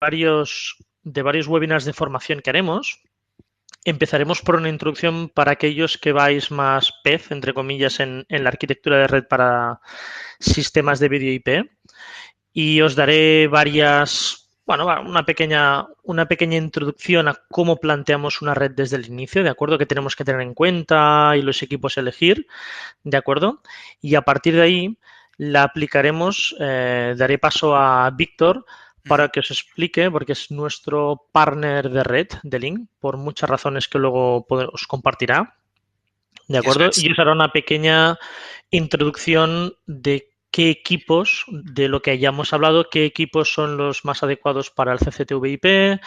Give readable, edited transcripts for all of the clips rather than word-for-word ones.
varios webinars de formación que haremos. Empezaremos por una introducción para aquellos que vais más pez, entre comillas, en la arquitectura de red para sistemas de vídeo IP. Y os daré una pequeña introducción a cómo planteamos una red desde el inicio, ¿de acuerdo? Que tenemos que tener en cuenta y los equipos a elegir, ¿de acuerdo? Y a partir de ahí la aplicaremos, daré paso a Víctor para que os explique, porque es nuestro partner de red, de Link, por muchas razones que luego os compartirá, ¿de acuerdo? Y os hará una pequeña introducción de qué equipos, de lo que hayamos hablado, qué equipos son los más adecuados para el CCTV/IP.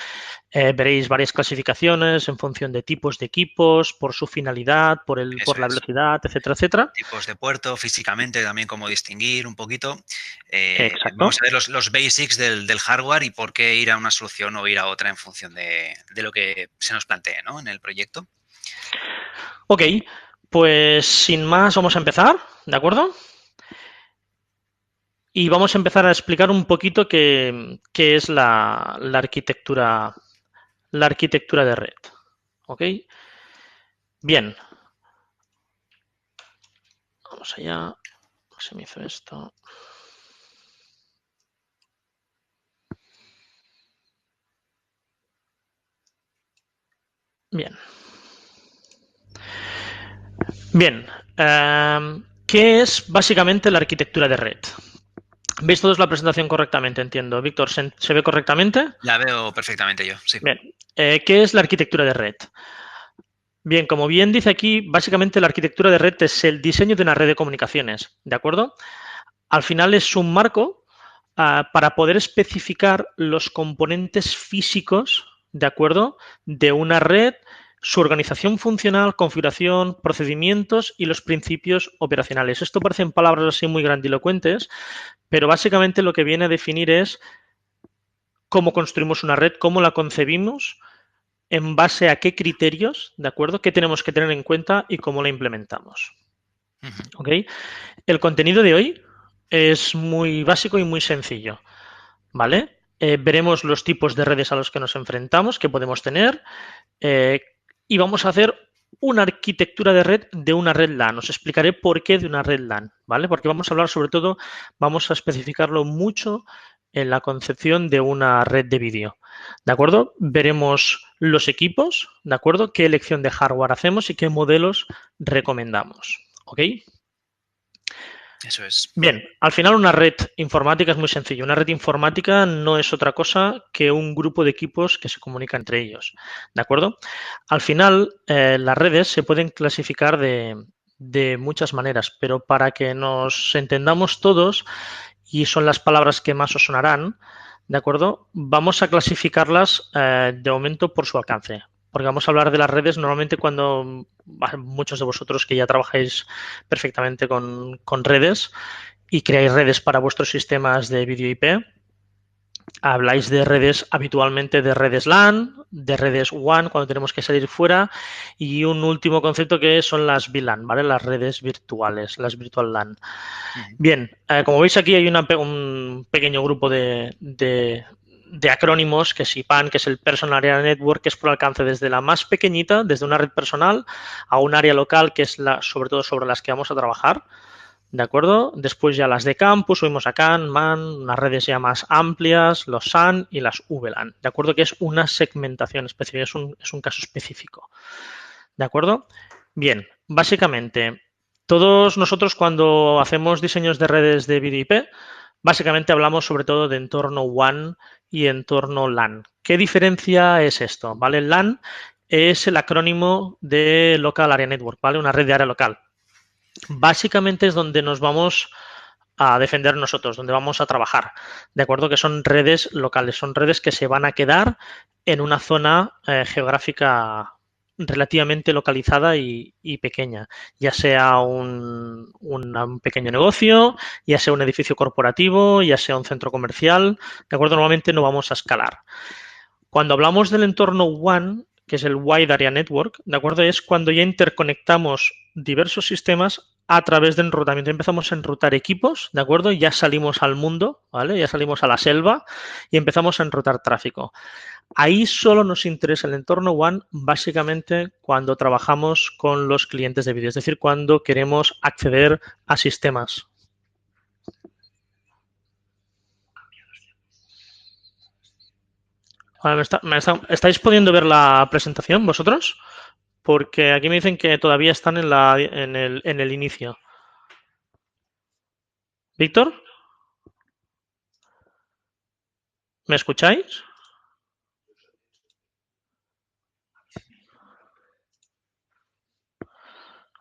Veréis varias clasificaciones en función de tipos de equipos, por su finalidad, por la velocidad, etcétera, etcétera. Tipos de puerto, físicamente también cómo distinguir un poquito. Exacto. Vamos a ver los basics del hardware y por qué ir a una solución o ir a otra en función de lo que se nos plantee, ¿no?, en el proyecto. Ok, pues sin más vamos a empezar, ¿de acuerdo? Y vamos a empezar a explicar un poquito qué es la arquitectura de red. ¿Ok? Bien. Vamos allá. Se me hizo esto. Bien. Bien. ¿Qué es básicamente la arquitectura de red? ¿Veis todos la presentación correctamente? Entiendo. Víctor, ¿se ve correctamente? La veo perfectamente yo, sí. Bien. ¿Qué es la arquitectura de red? Bien, como bien dice aquí, básicamente la arquitectura de red es el diseño de una red de comunicaciones, ¿de acuerdo? Al final es un marco para poder especificar los componentes físicos, ¿de acuerdo?, de una red, su organización funcional, configuración, procedimientos y los principios operacionales. Esto parecen palabras así muy grandilocuentes, pero básicamente lo que viene a definir es cómo construimos una red, cómo la concebimos, en base a qué criterios, ¿de acuerdo?, qué tenemos que tener en cuenta y cómo la implementamos. ¿Ok? El contenido de hoy es muy básico y muy sencillo, ¿vale? Veremos los tipos de redes a los que nos enfrentamos, que podemos tener, y vamos a hacer una arquitectura de red de una red LAN. Os explicaré por qué de una red LAN, ¿vale? Porque vamos a hablar sobre todo, vamos a especificarlo mucho en la concepción de una red de vídeo, ¿de acuerdo? Veremos los equipos, ¿de acuerdo? Qué elección de hardware hacemos y qué modelos recomendamos, ¿ok? Eso es. Bien, al final una red informática es muy sencillo. Una red informática no es otra cosa que un grupo de equipos que se comunican entre ellos, ¿de acuerdo? Al final, las redes se pueden clasificar de muchas maneras, pero para que nos entendamos todos, y son las palabras que más os sonarán, ¿de acuerdo? Vamos a clasificarlas de momento por su alcance. Porque vamos a hablar de las redes normalmente cuando muchos de vosotros que ya trabajáis perfectamente con redes y creáis redes para vuestros sistemas de vídeo IP, habláis de redes habitualmente de redes LAN, de redes WAN cuando tenemos que salir fuera y un último concepto que son las VLAN, ¿vale? Las redes virtuales, las Virtual LAN. Bien, como veis aquí hay un pequeño grupo de acrónimos, que es IPAN, que es el Personal Area Network, que es por alcance desde la más pequeñita, desde una red personal, a un área local, que es sobre todo sobre las que vamos a trabajar, ¿de acuerdo? Después ya las de campus, subimos a CAN, MAN, unas redes ya más amplias, los SAN y las VLAN, ¿de acuerdo? Que es una segmentación específica, es un caso específico, ¿de acuerdo? Bien, básicamente, todos nosotros cuando hacemos diseños de redes de vídeo IP, básicamente hablamos sobre todo de entorno WAN y entorno LAN. ¿Qué diferencia es esto? ¿Vale? LAN es el acrónimo de Local Area Network, ¿vale? Una red de área local. Básicamente es donde nos vamos a defender nosotros, donde vamos a trabajar, ¿de acuerdo? Que son redes locales, son redes que se van a quedar en una zona geográfica relativamente localizada y pequeña, ya sea un pequeño negocio, ya sea un edificio corporativo, ya sea un centro comercial, ¿de acuerdo? Normalmente no vamos a escalar. Cuando hablamos del entorno WAN, que es el Wide Area Network, ¿de acuerdo? Es cuando ya interconectamos diversos sistemas a través de enrutamiento. Empezamos a enrutar equipos, ¿de acuerdo? Ya salimos al mundo, ¿vale? Ya salimos a la selva y empezamos a enrutar tráfico. Ahí solo nos interesa el entorno WAN básicamente cuando trabajamos con los clientes de vídeo, es decir, cuando queremos acceder a sistemas. ¿Estáis pudiendo ver la presentación vosotros? Porque aquí me dicen que todavía están en el inicio. ¿Víctor? ¿Me escucháis?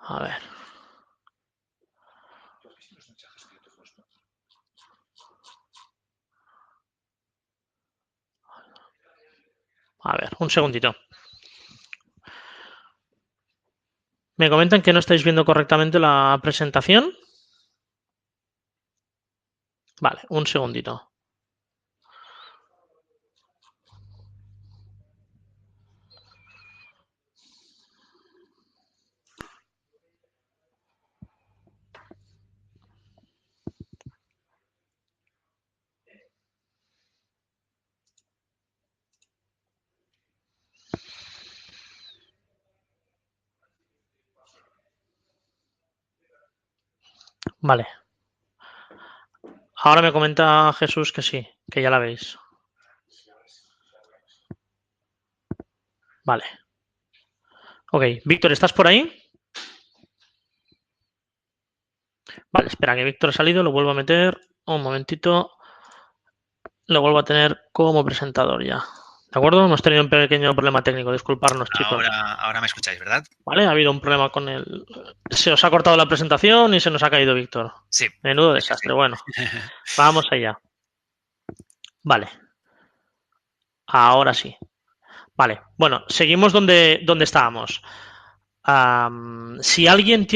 A ver. A ver, un segundito. Me comentan que no estáis viendo correctamente la presentación. Vale, un segundito. Vale. Ahora me comenta Jesús que sí, que ya la veis. Vale. Ok, Víctor, ¿estás por ahí? Vale, espera, que Víctor ha salido, lo vuelvo a meter. Un momentito. Lo vuelvo a tener como presentador ya. ¿De acuerdo? Hemos tenido un pequeño problema técnico, disculparnos, chicos. Ahora me escucháis, ¿verdad? Vale, ha habido un problema con el... Se os ha cortado la presentación y se nos ha caído Víctor. Sí. Menudo desastre. Sí. Bueno, vamos allá. Vale. Ahora sí. Vale, bueno, seguimos donde estábamos. Si alguien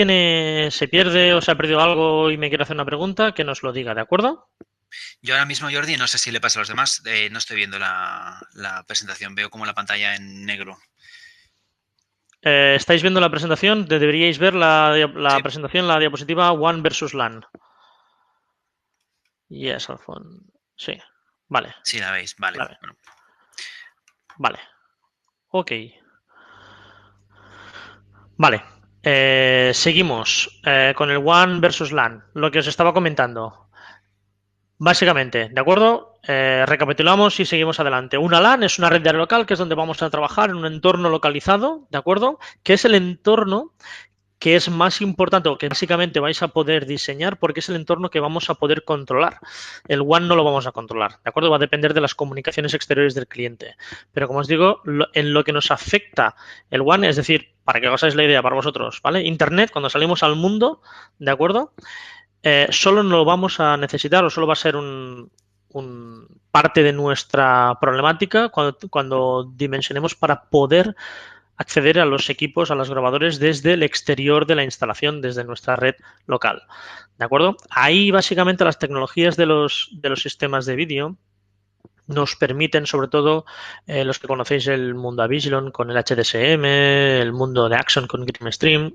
se pierde o se ha perdido algo y me quiere hacer una pregunta, que nos lo diga, ¿de acuerdo? Yo ahora mismo, Jordi, no sé si le pasa a los demás, no estoy viendo la presentación, veo como la pantalla en negro. ¿Estáis viendo la presentación? Deberíais ver la Sí. presentación, la diapositiva WAN versus LAN. Yes, Alfon. Sí, vale. Sí, la veis, vale. Bueno. Vale. Ok. Vale. Seguimos con el WAN versus LAN, lo que os estaba comentando. Básicamente, ¿de acuerdo? Recapitulamos y seguimos adelante. Una LAN es una red de área local, que es donde vamos a trabajar en un entorno localizado, ¿de acuerdo? Que es el entorno que es más importante o que básicamente vais a poder diseñar porque es el entorno que vamos a poder controlar. El WAN no lo vamos a controlar, ¿de acuerdo? Va a depender de las comunicaciones exteriores del cliente. Pero como os digo, en lo que nos afecta el WAN, es decir, para que os hagáis la idea para vosotros, ¿vale? Internet, cuando salimos al mundo, ¿de acuerdo? Solo no lo vamos a necesitar o solo va a ser un parte de nuestra problemática cuando dimensionemos para poder acceder a los equipos, a los grabadores desde el exterior de la instalación, desde nuestra red local. ¿De acuerdo? Ahí básicamente las tecnologías de los sistemas de vídeo nos permiten, sobre todo los que conocéis el mundo Avigilon con el HDSM, el mundo de Axon con Greenstream,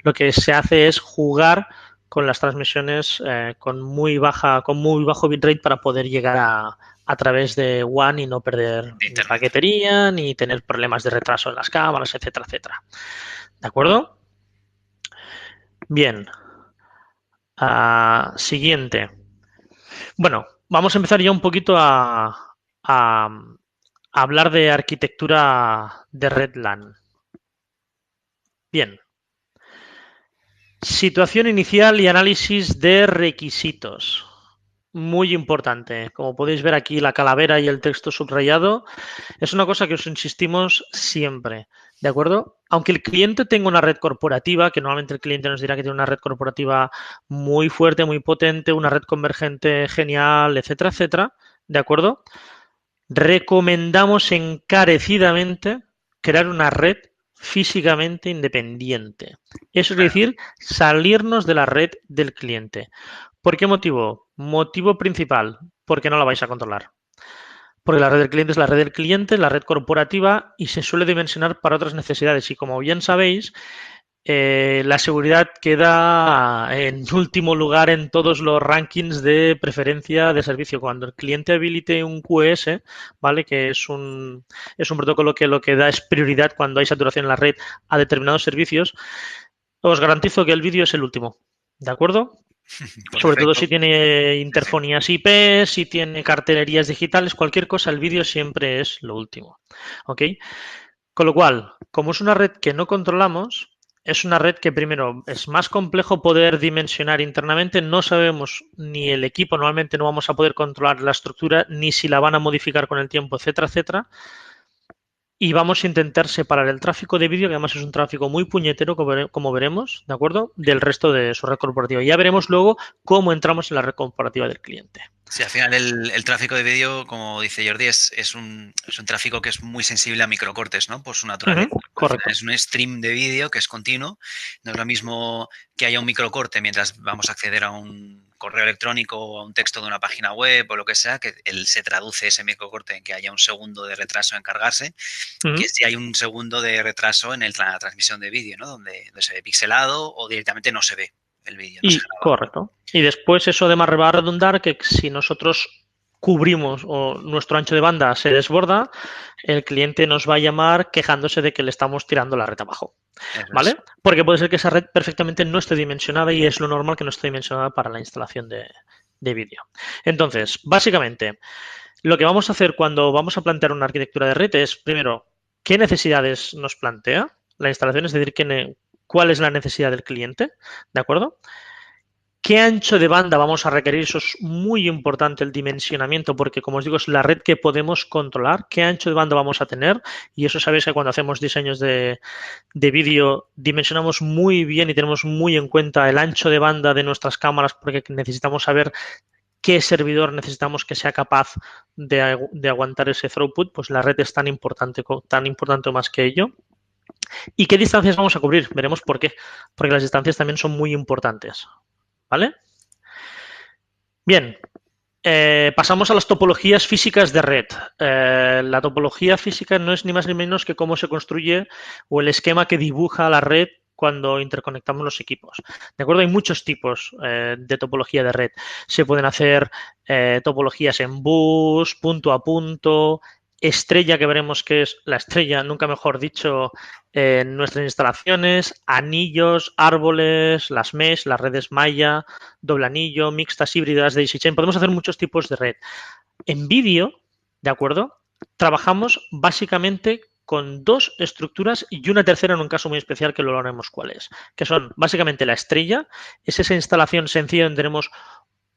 lo que se hace es jugar con las transmisiones con muy bajo bitrate para poder llegar a través de WAN y no perder ni paquetería, ni tener problemas de retraso en las cámaras, etcétera, etcétera. ¿De acuerdo? Bien. Siguiente. Bueno, vamos a empezar ya un poquito a hablar de arquitectura de red LAN. Bien. Situación inicial y análisis de requisitos. Muy importante. Como podéis ver aquí, la calavera y el texto subrayado es una cosa que os insistimos siempre, ¿de acuerdo? Aunque el cliente tenga una red corporativa, que normalmente el cliente nos dirá que tiene una red corporativa muy fuerte, muy potente, una red convergente genial, etcétera, etcétera, ¿de acuerdo? Recomendamos encarecidamente crear una red físicamente independiente. Eso es decir, salirnos de la red del cliente. ¿Por qué motivo? Motivo principal, porque no la vais a controlar. Porque la red del cliente es la red del cliente, la red corporativa, y se suele dimensionar para otras necesidades. Y como bien sabéis, la seguridad queda en último lugar en todos los rankings de preferencia de servicio. Cuando el cliente habilite un QoS, ¿vale? Que es un protocolo que lo que da es prioridad cuando hay saturación en la red a determinados servicios, os garantizo que el vídeo es el último. ¿De acuerdo? Sobre todo Perfecto. si tiene Sí, sí. interfonías IP, si tiene cartelerías digitales, cualquier cosa, el vídeo siempre es lo último. ¿Ok? Con lo cual, como es una red que no controlamos, es una red que primero es más complejo poder dimensionar internamente, no sabemos ni el equipo, normalmente no vamos a poder controlar la estructura, ni si la van a modificar con el tiempo, etcétera, etcétera. Y vamos a intentar separar el tráfico de vídeo, que además es un tráfico muy puñetero, como veremos, ¿de acuerdo? Del resto de su red corporativa. Ya veremos luego cómo entramos en la red corporativa del cliente. Sí, al final el tráfico de vídeo, como dice Jordi, es un tráfico que es muy sensible a microcortes, ¿no? Por su naturaleza. Al final Correcto. es un stream de vídeo que es continuo. No es lo mismo que haya un microcorte mientras vamos a acceder a un correo electrónico o a un texto de una página web o lo que sea, que se traduce ese microcorte en que haya un segundo de retraso en cargarse, que si hay un segundo de retraso en la transmisión de vídeo, ¿no? Donde se ve pixelado o directamente no se ve el vídeo, no se Y graba. correcto. Y después eso además va a redundar que si nosotros cubrimos o nuestro ancho de banda se desborda, el cliente nos va a llamar quejándose de que le estamos tirando la red abajo. Eso es. ¿Vale? Porque puede ser que esa red perfectamente no esté dimensionada y es lo normal que no esté dimensionada para la instalación de vídeo. Entonces, básicamente, lo que vamos a hacer cuando vamos a plantear una arquitectura de red es, primero, ¿qué necesidades nos plantea la instalación? Es decir, ¿cuál es la necesidad del cliente? ¿De acuerdo? ¿Qué ancho de banda vamos a requerir? Eso es muy importante, el dimensionamiento, porque como os digo, es la red que podemos controlar. ¿Qué ancho de banda vamos a tener? Y eso sabéis que cuando hacemos diseños de vídeo dimensionamos muy bien y tenemos muy en cuenta el ancho de banda de nuestras cámaras porque necesitamos saber qué servidor necesitamos que sea capaz de aguantar ese throughput. Pues la red es tan importante o más que ello. ¿Y qué distancias vamos a cubrir? Veremos por qué. Porque las distancias también son muy importantes. ¿Vale? Bien, pasamos a las topologías físicas de red. La topología física no es ni más ni menos que cómo se construye o el esquema que dibuja la red cuando interconectamos los equipos. ¿De acuerdo? Hay muchos tipos de topología de red. Se pueden hacer topologías en bus, punto a punto, estrella, que veremos que es la estrella, nunca mejor dicho, en nuestras instalaciones, anillos, árboles, las mesh, las redes Maya, doble anillo, mixtas, híbridas, daisy chain. Podemos hacer muchos tipos de red. En vídeo, ¿de acuerdo? Trabajamos básicamente con dos estructuras y una tercera en un caso muy especial que luego haremos cuál es, que son básicamente la estrella, es esa instalación sencilla donde tenemos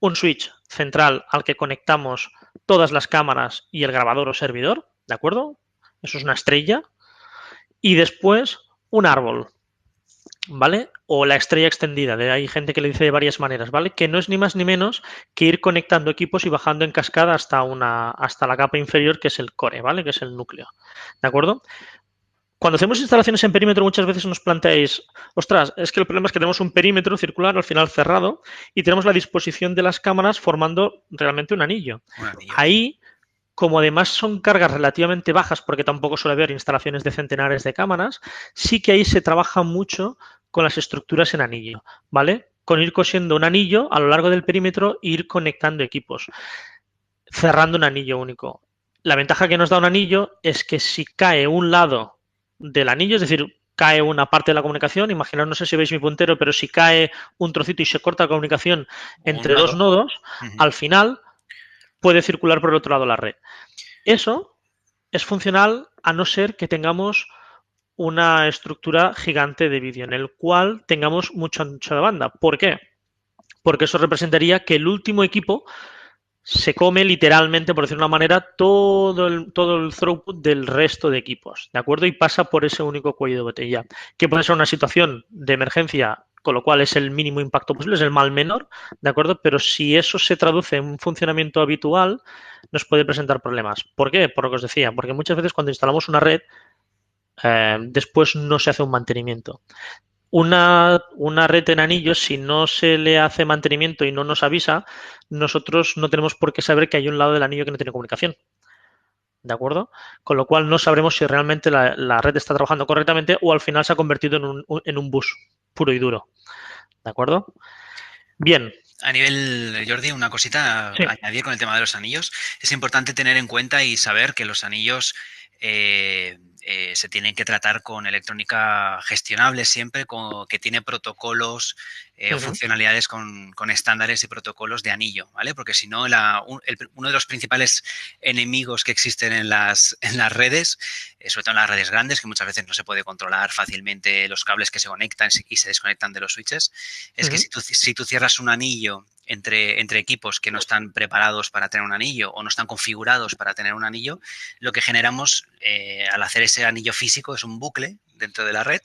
un switch central al que conectamos todas las cámaras y el grabador o servidor, ¿de acuerdo? Eso es una estrella. Y después un árbol, ¿vale? O la estrella extendida, hay gente que le dice de varias maneras, ¿vale? Que no es ni más ni menos que ir conectando equipos y bajando en cascada hasta la capa inferior, que es el core, ¿vale? Que es el núcleo, ¿de acuerdo? Cuando hacemos instalaciones en perímetro muchas veces nos planteáis, ostras, es que el problema es que tenemos un perímetro circular al final cerrado y tenemos la disposición de las cámaras formando realmente un anillo. Un anillo. Ahí, como además son cargas relativamente bajas, porque tampoco suele haber instalaciones de centenares de cámaras, sí que ahí se trabaja mucho con las estructuras en anillo, ¿vale? Con ir cosiendo un anillo a lo largo del perímetro e ir conectando equipos, cerrando un anillo único. La ventaja que nos da un anillo es que si cae un lado del anillo, es decir, cae una parte de la comunicación, imaginaos, no sé si veis mi puntero, pero si cae un trocito y se corta la comunicación Un entre dos nodo. nodos, Ujú. al final puede circular por el otro lado la red. Eso es funcional a no ser que tengamos una estructura gigante de vídeo en el cual tengamos mucho ancho de banda. ¿Por qué? Porque eso representaría que el último equipo se come literalmente, por decirlo de una manera, todo el throughput del resto de equipos, ¿de acuerdo? Y pasa por ese único cuello de botella, que puede ser una situación de emergencia, con lo cual es el mínimo impacto posible, es el mal menor, ¿de acuerdo? Pero si eso se traduce en un funcionamiento habitual, nos puede presentar problemas. ¿Por qué? Por lo que os decía, porque muchas veces cuando instalamos una red, después no se hace un mantenimiento. Una red en anillos, si no se le hace mantenimiento y no nos avisa, nosotros no tenemos por qué saber que hay un lado del anillo que no tiene comunicación. ¿de acuerdo? Con lo cual no sabremos si realmente la red está trabajando correctamente o al final se ha convertido en un bus puro y duro, ¿de acuerdo? Bien. A nivel, Jordi, una cosita Sí. a añadir con el tema de los anillos. Es importante tener en cuenta y saber que los anillos se tienen que tratar con electrónica gestionable siempre, que tiene protocolos o Ujú. funcionalidades con estándares y protocolos de anillo, ¿vale? Porque si no, uno de los principales enemigos que existen en las redes, sobre todo en las redes grandes, que muchas veces no se puede controlar fácilmente los cables que se conectan y se desconectan de los switches, es que Ujú. si tú cierras un anillo entre equipos que no están preparados para tener un anillo o no están configurados para tener un anillo, lo que generamos al hacer ese anillo físico es un bucle dentro de la red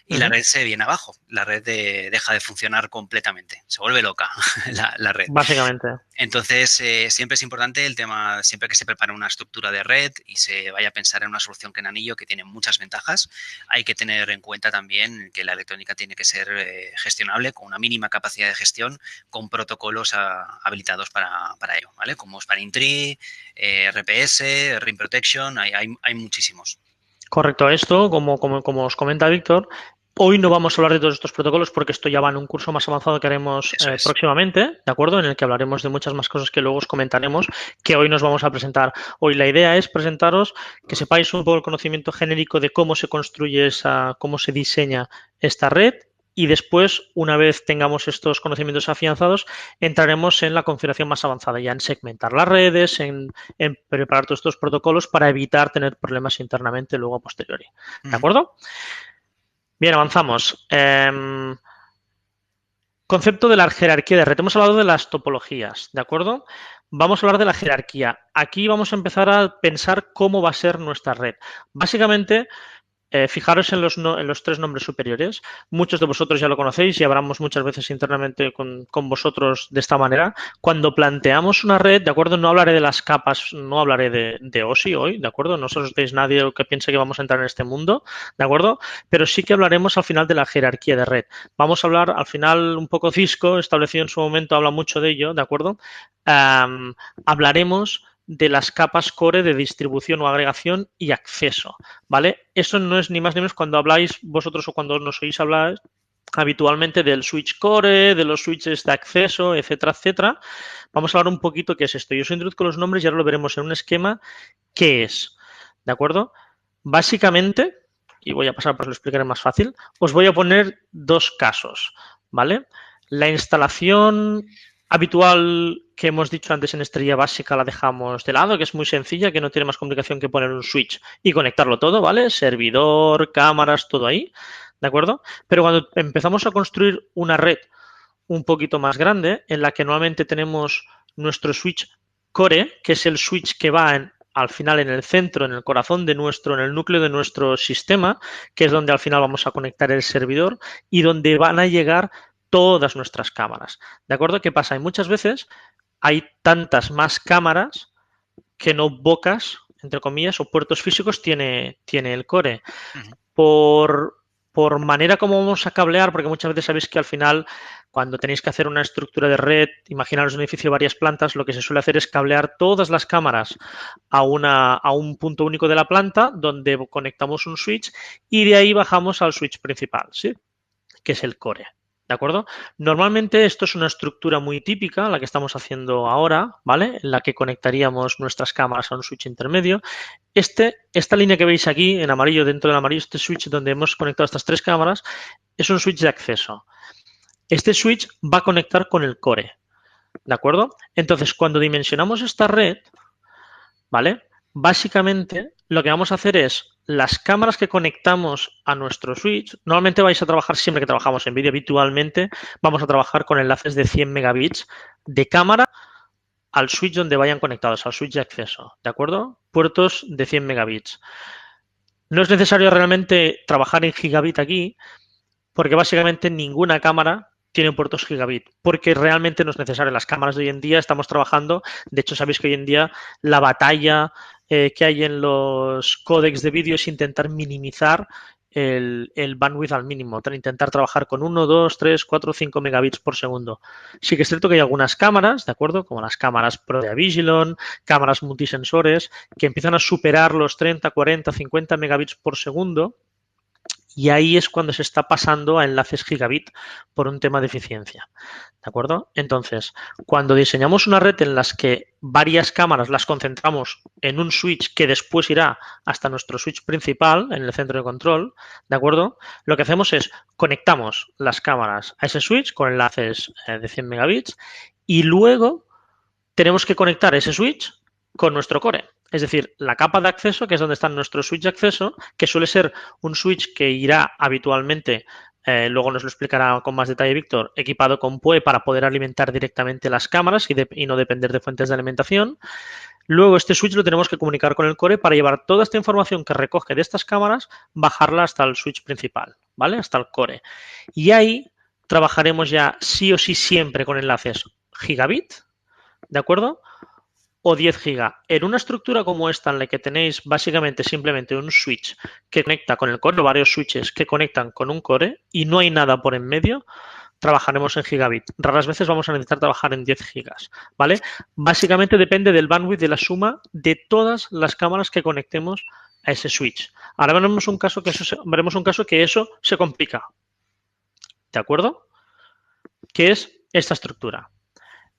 y la Ujú. red se viene abajo, la red deja de funcionar completamente, se vuelve loca la red. Básicamente. Entonces, siempre es importante el tema, siempre que se prepare una estructura de red y se vaya a pensar en una solución que en anillo que tiene muchas ventajas, hay que tener en cuenta también que la electrónica tiene que ser gestionable con una mínima capacidad de gestión, con protocolos habilitados para ello, ¿vale? Como Spanning Tree, RPS, Ring Protection, hay muchísimos. Correcto, esto, como os comenta Víctor, hoy no vamos a hablar de todos estos protocolos porque esto ya va en un curso más avanzado que haremos Eso es. próximamente, ¿de acuerdo? En el que hablaremos de muchas más cosas que luego os comentaremos, que hoy nos vamos a presentar. Hoy la idea es presentaros, que sepáis un poco el conocimiento genérico de cómo se construye cómo se diseña esta red. Y después, una vez tengamos estos conocimientos afianzados, entraremos en la configuración más avanzada, ya en segmentar las redes, en preparar todos estos protocolos para evitar tener problemas internamente luego a posteriori. ¿De Ujú. acuerdo? Bien, avanzamos. Concepto de la jerarquía de red. Hemos hablado de las topologías, ¿de acuerdo? Vamos a hablar de la jerarquía. Aquí vamos a empezar a pensar cómo va a ser nuestra red. Básicamente, fijaros en los tres nombres superiores. Muchos de vosotros ya lo conocéis y hablamos muchas veces internamente con vosotros de esta manera. Cuando planteamos una red, ¿de acuerdo? No hablaré de las capas, no hablaré de OSI hoy, ¿de acuerdo? No os asustéis nadie que piense que vamos a entrar en este mundo, ¿de acuerdo? Pero sí que hablaremos al final de la jerarquía de red. Vamos a hablar al final un poco Cisco, establecido en su momento, habla mucho de ello, ¿de acuerdo? Hablaremos de las capas core de distribución o agregación y acceso, ¿vale? Eso no es ni más ni menos cuando habláis vosotros o cuando nos oís hablar habitualmente del switch core, de los switches de acceso, etcétera, etcétera. Vamos a hablar un poquito qué es esto. Yo os introduzco los nombres y ahora lo veremos en un esquema qué es, ¿de acuerdo? Básicamente, y voy a pasar para que lo explicaré más fácil, os voy a poner dos casos, ¿vale? La instalación habitual que hemos dicho antes en estrella básica la dejamos de lado, que es muy sencilla, que no tiene más complicación que poner un switch y conectarlo todo, ¿vale? Servidor, cámaras, todo ahí, ¿de acuerdo? Pero cuando empezamos a construir una red un poquito más grande, en la que normalmente tenemos nuestro switch core, que es el switch que va al final en el centro, en el corazón de en el núcleo de nuestro sistema, que es donde al final vamos a conectar el servidor y donde van a llegar todas nuestras cámaras. ¿De acuerdo? ¿Qué pasa? Y muchas veces hay tantas más cámaras que no bocas, entre comillas, o puertos físicos tiene el core. Ujú. Por, por manera como vamos a cablear, porque muchas veces sabéis que al final, cuando tenéis que hacer una estructura de red, imaginaros un edificio de varias plantas, lo que se suele hacer es cablear todas las cámaras a un punto único de la planta, donde conectamos un switch y de ahí bajamos al switch principal, ¿sí? Que es el core. ¿De acuerdo? Normalmente esto es una estructura muy típica, la que estamos haciendo ahora, ¿vale? En la que conectaríamos nuestras cámaras a un switch intermedio. Esta línea que veis aquí en amarillo, dentro del amarillo, este switch donde hemos conectado estas tres cámaras, es un switch de acceso. Este switch va a conectar con el core, ¿de acuerdo? Entonces, cuando dimensionamos esta red, ¿vale? Básicamente, lo que vamos a hacer es las cámaras que conectamos a nuestro switch. Normalmente vais a trabajar, siempre que trabajamos en vídeo habitualmente, vamos a trabajar con enlaces de 100 megabits de cámara al switch donde vayan conectados, al switch de acceso, ¿de acuerdo? Puertos de 100 megabits. No es necesario realmente trabajar en gigabit aquí, porque básicamente ninguna cámara tiene puertos gigabit, porque realmente no es necesario. Las cámaras de hoy en día estamos trabajando, de hecho sabéis que hoy en día la batalla que hay en los códecs de vídeo es intentar minimizar el bandwidth al mínimo, intentar trabajar con 1, 2, 3, 4, 5 megabits por segundo. Sí que es cierto que hay algunas cámaras, ¿de acuerdo? Como las cámaras Pro de Avigilon, cámaras multisensores, que empiezan a superar los 30, 40, 50 megabits por segundo. Y ahí es cuando se está pasando a enlaces gigabit por un tema de eficiencia. ¿De acuerdo? Entonces, cuando diseñamos una red en las que varias cámaras las concentramos en un switch que después irá hasta nuestro switch principal en el centro de control, ¿de acuerdo? Lo que hacemos es conectamos las cámaras a ese switch con enlaces de 100 megabits y luego tenemos que conectar ese switch con nuestro core. Es decir, la capa de acceso, que es donde está nuestro switch de acceso, que suele ser un switch que irá habitualmente, luego nos lo explicará con más detalle Víctor, equipado con PoE para poder alimentar directamente las cámaras y no depender de fuentes de alimentación. Luego este switch lo tenemos que comunicar con el core para llevar toda esta información que recoge de estas cámaras, bajarla hasta el switch principal, ¿vale? Hasta el core. Y ahí trabajaremos ya sí o sí siempre con enlaces gigabit, ¿de acuerdo? O 10 giga. En una estructura como esta, en la que tenéis básicamente simplemente un switch que conecta con el core, o varios switches que conectan con un core y no hay nada por en medio, trabajaremos en gigabit. Raras veces vamos a necesitar trabajar en 10 gigas, ¿vale? Básicamente depende del bandwidth de la suma de todas las cámaras que conectemos a ese switch. Ahora veremos un caso que eso se complica, ¿de acuerdo? Que es esta estructura.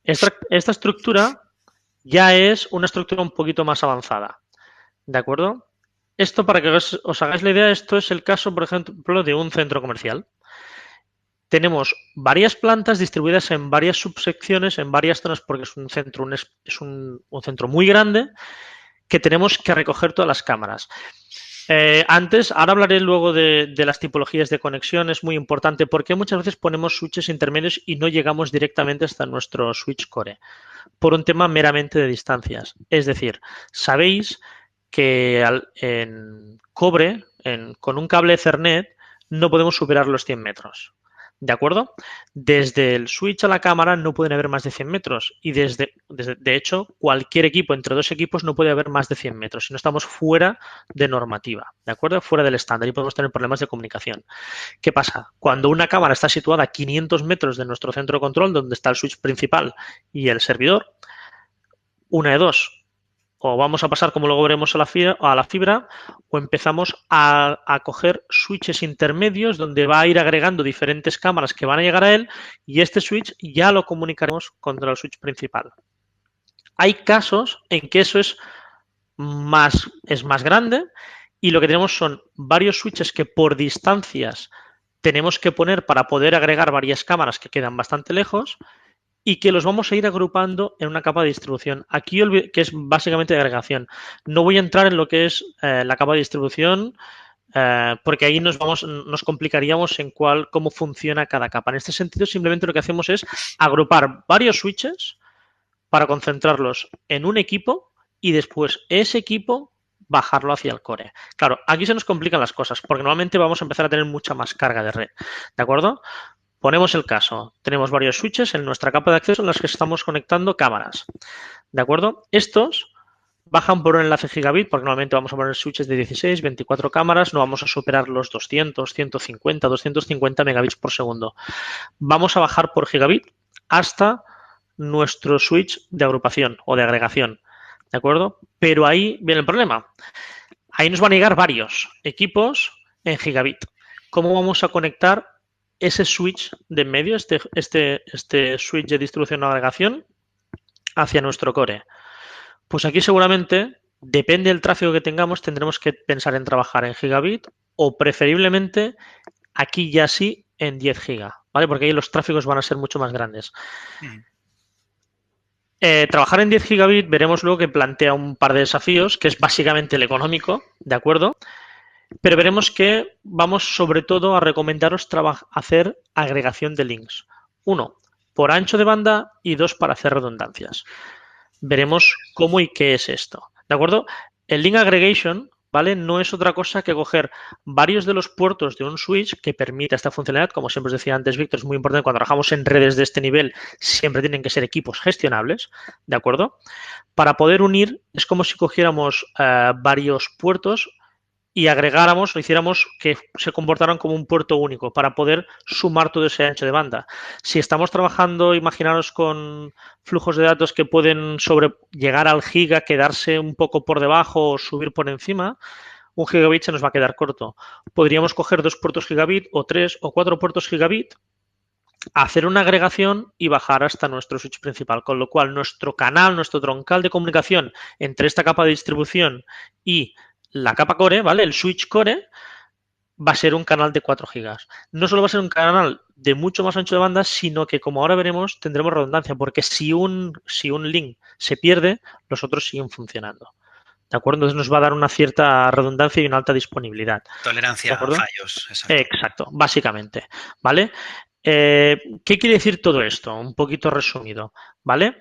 Esta estructura ya es una estructura un poquito más avanzada, ¿de acuerdo? Esto, para que os hagáis la idea, esto es el caso, por ejemplo, de un centro comercial. Tenemos varias plantas distribuidas en varias subsecciones, en varias zonas, porque es un centro muy grande, que tenemos que recoger todas las cámaras. Ahora hablaré luego de las tipologías de conexión, es muy importante porque muchas veces ponemos switches intermedios y no llegamos directamente hasta nuestro switch core, por un tema meramente de distancias. Es decir, sabéis que en cobre, con un cable Ethernet, no podemos superar los 100 metros. ¿De acuerdo? Desde el switch a la cámara no pueden haber más de 100 metros y de hecho, cualquier equipo, entre dos equipos, no puede haber más de 100 metros si no estamos fuera de normativa, ¿de acuerdo? Fuera del estándar y podemos tener problemas de comunicación. ¿Qué pasa? Cuando una cámara está situada a 500 metros de nuestro centro de control, donde está el switch principal y el servidor, una de dos. O vamos a pasar, como luego veremos, a la fibra, o empezamos a coger switches intermedios donde va a ir agregando diferentes cámaras que van a llegar a él y este switch ya lo comunicaremos contra el switch principal. Hay casos en que eso es más grande y lo que tenemos son varios switches que por distancias tenemos que poner para poder agregar varias cámaras que quedan bastante lejos y que los vamos a ir agrupando en una capa de distribución. Aquí, que es básicamente de agregación. No voy a entrar en lo que es la capa de distribución porque ahí nos complicaríamos en cómo funciona cada capa. En este sentido, simplemente lo que hacemos es agrupar varios switches para concentrarlos en un equipo y después ese equipo bajarlo hacia el core. Claro, aquí se nos complican las cosas porque normalmente vamos a empezar a tener mucha más carga de red. ¿De acuerdo? Ponemos el caso, tenemos varios switches en nuestra capa de acceso en las que estamos conectando cámaras, ¿de acuerdo? Estos bajan por un enlace gigabit porque normalmente vamos a poner switches de 16, 24 cámaras, no vamos a superar los 200, 150, 250 megabits por segundo. Vamos a bajar por gigabit hasta nuestro switch de agrupación o de agregación, ¿de acuerdo? Pero ahí viene el problema. Ahí nos van a llegar varios equipos en gigabit. ¿Cómo vamos a conectar ese switch de en medio, este switch de distribución o agregación, hacia nuestro core? Pues aquí seguramente, depende del tráfico que tengamos, tendremos que pensar en trabajar en gigabit o preferiblemente aquí ya sí en 10 giga, ¿vale? Porque ahí los tráficos van a ser mucho más grandes. Trabajar en 10 gigabit veremos luego que plantea un par de desafíos, que es básicamente el económico, ¿de acuerdo? Pero veremos que vamos sobre todo a recomendaros hacer agregación de links. 1, por ancho de banda y 2, para hacer redundancias. Veremos cómo y qué es esto. ¿De acuerdo? El link aggregation, ¿vale? No es otra cosa que coger varios de los puertos de un switch que permita esta funcionalidad. Como siempre os decía antes, Víctor, es muy importante cuando trabajamos en redes de este nivel, siempre tienen que ser equipos gestionables, ¿de acuerdo? Para poder unir, es como si cogiéramos varios puertos y agregáramos o hiciéramos que se comportaran como un puerto único para poder sumar todo ese ancho de banda. Si estamos trabajando, imaginaros con flujos de datos que pueden llegar al giga, quedarse un poco por debajo o subir por encima, un gigabit se nos va a quedar corto. Podríamos coger 2 puertos gigabit o 3 o 4 puertos gigabit, hacer una agregación y bajar hasta nuestro switch principal, con lo cual nuestro canal, nuestro troncal de comunicación entre esta capa de distribución y la capa core, ¿vale? El switch core va a ser un canal de 4 gigas. No solo va a ser un canal de mucho más ancho de banda, sino que, como ahora veremos, tendremos redundancia, porque si un link se pierde, los otros siguen funcionando. ¿De acuerdo? Entonces nos va a dar una cierta redundancia y una alta disponibilidad. Tolerancia a fallos, exacto. Exacto, básicamente, ¿vale? ¿Qué quiere decir todo esto? Un poquito resumido, ¿vale?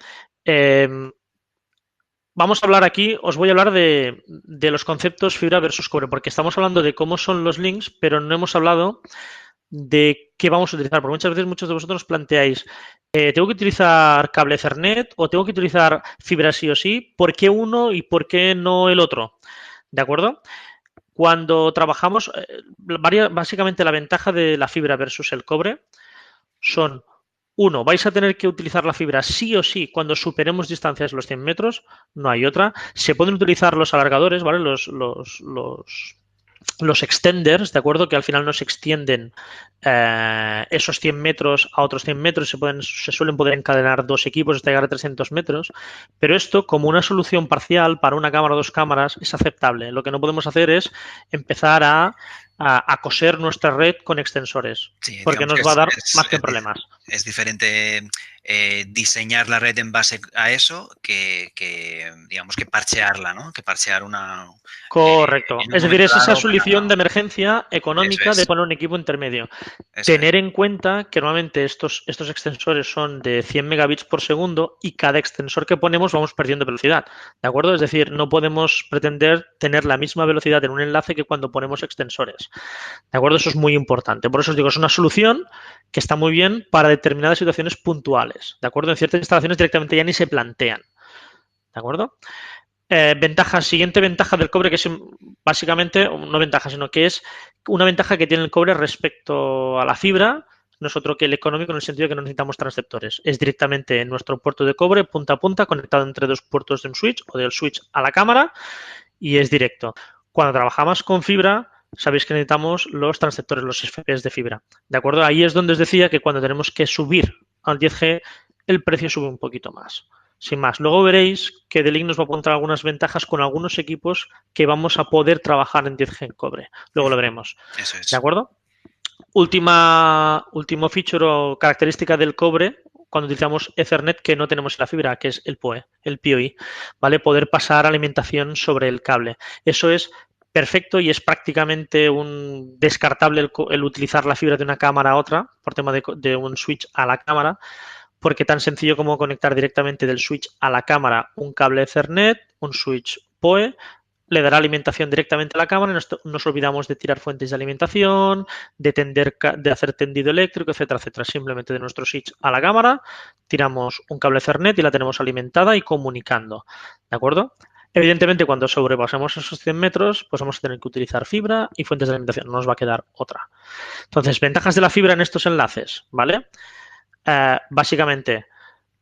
Vamos a hablar aquí, os voy a hablar de los conceptos fibra versus cobre, porque estamos hablando de cómo son los links, pero no hemos hablado de qué vamos a utilizar, porque muchas veces muchos de vosotros os planteáis, ¿tengo que utilizar cable Ethernet o tengo que utilizar fibra sí o sí? ¿Por qué uno y por qué no el otro? ¿De acuerdo? Cuando trabajamos, básicamente la ventaja de la fibra versus el cobre son: uno, vais a tener que utilizar la fibra sí o sí cuando superemos distancias de los 100 metros, no hay otra. Se pueden utilizar los alargadores, ¿vale? Los extenders, ¿de acuerdo? Que al final no se extienden esos 100 metros a otros 100 metros, se suelen poder encadenar 2 equipos hasta llegar a 300 metros, pero esto, como una solución parcial para una cámara o 2 cámaras, es aceptable. Lo que no podemos hacer es empezar a coser nuestra red con extensores, sí, porque nos va a dar más que problemas. Es diferente diseñar la red en base a eso que digamos, que parchearla, ¿no? Que parchear una... Correcto. Es decir, es esa solución de emergencia económica de poner un equipo intermedio. Tener en cuenta que normalmente estos extensores son de 100 megabits por segundo y cada extensor que ponemos vamos perdiendo velocidad, ¿de acuerdo? Es decir, no podemos pretender tener la misma velocidad en un enlace que cuando ponemos extensores, ¿de acuerdo? Eso es muy importante. Por eso os digo, es una solución que está muy bien para determinadas situaciones puntuales, ¿de acuerdo? En ciertas instalaciones directamente ya ni se plantean, ¿de acuerdo? Siguiente ventaja del cobre, que es básicamente, no ventaja, sino que es una ventaja que tiene el cobre respecto a la fibra, no es otro que el económico, en el sentido de que no necesitamos transceptores. Es directamente en nuestro puerto de cobre, punta a punta, conectado entre 2 puertos de un switch o del switch a la cámara, y es directo. Cuando trabajamos con fibra, sabéis que necesitamos los transceptores, los FPs de fibra, ¿de acuerdo? Ahí es donde os decía que cuando tenemos que subir al 10G, el precio sube un poquito más. Sin más, luego veréis que D-Link nos va a apuntar algunas ventajas con algunos equipos que vamos a poder trabajar en 10G en cobre. Luego lo veremos. Eso es. ¿De acuerdo? Último feature o característica del cobre cuando utilizamos Ethernet que no tenemos en la fibra, que es el PoE, ¿vale? Poder pasar alimentación sobre el cable. Eso es perfecto y es prácticamente un descartable el utilizar la fibra de una cámara a otra por tema de un switch a la cámara, porque tan sencillo como conectar directamente del switch a la cámara un cable Ethernet, un switch PoE, le dará alimentación directamente a la cámara y nos olvidamos de tirar fuentes de alimentación, de hacer tendido eléctrico, etcétera, etcétera. Simplemente de nuestro switch a la cámara tiramos un cable Ethernet y la tenemos alimentada y comunicando, ¿de acuerdo? Evidentemente, cuando sobrepasemos esos 100 metros, pues vamos a tener que utilizar fibra y fuentes de alimentación. No nos va a quedar otra. Entonces, ventajas de la fibra en estos enlaces, ¿vale? Básicamente,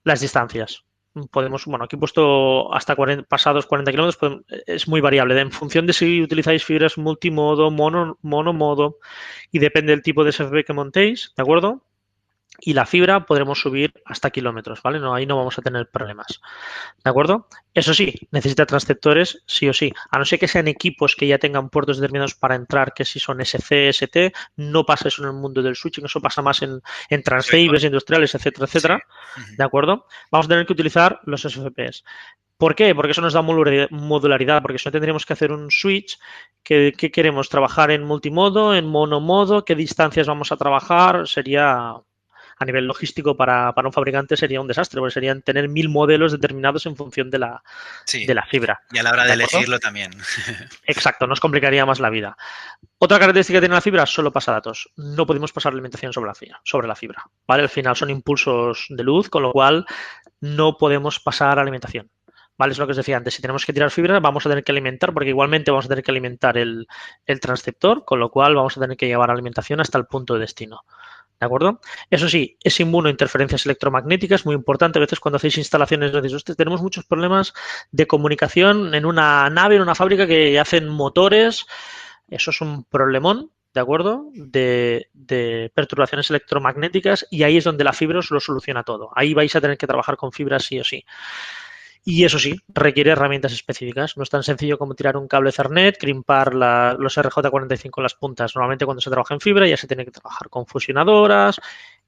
las distancias. Aquí he puesto hasta pasados 40 kilómetros, es muy variable. En función de si utilizáis fibras multimodo, monomodo, y depende del tipo de SFP que montéis, ¿de acuerdo? Y la fibra podremos subir hasta kilómetros, ¿vale? Ahí no vamos a tener problemas, ¿de acuerdo? Eso sí, necesita transceptores sí o sí, a no ser que sean equipos que ya tengan puertos determinados para entrar, que si son SC, ST, no pasa eso en el mundo del switching, eso pasa más en transceivers industriales, etcétera, etcétera, ¿de acuerdo? Vamos a tener que utilizar los SFPs. ¿Por qué? Porque eso nos da modularidad, porque si no tendríamos que hacer un switch que queremos trabajar en multimodo, en monomodo, qué distancias vamos a trabajar, sería... A nivel logístico para un fabricante sería un desastre, porque serían tener 1000 modelos determinados en función de la fibra. Y a la hora de elegirlo también. Exacto, nos complicaría más la vida. Otra característica que tiene la fibra, solo pasa datos. No podemos pasar alimentación sobre la fibra, ¿vale? Al final son impulsos de luz, con lo cual no podemos pasar alimentación, ¿vale? Es lo que os decía antes. Si tenemos que tirar fibra, vamos a tener que alimentar, porque igualmente vamos a tener que alimentar el transceptor, con lo cual vamos a tener que llevar alimentación hasta el punto de destino. ¿De acuerdo? Eso sí, es inmuno a interferencias electromagnéticas, muy importante. A veces cuando hacéis instalaciones, decís, hostia, tenemos muchos problemas de comunicación en una nave, en una fábrica que hacen motores. Eso es un problemón, ¿de acuerdo? De perturbaciones electromagnéticas, y ahí es donde la fibra os lo soluciona todo. Ahí vais a tener que trabajar con fibra sí o sí. Y eso sí, requiere herramientas específicas. No es tan sencillo como tirar un cable Ethernet, crimpar los RJ45 en las puntas. Normalmente cuando se trabaja en fibra ya se tiene que trabajar con fusionadoras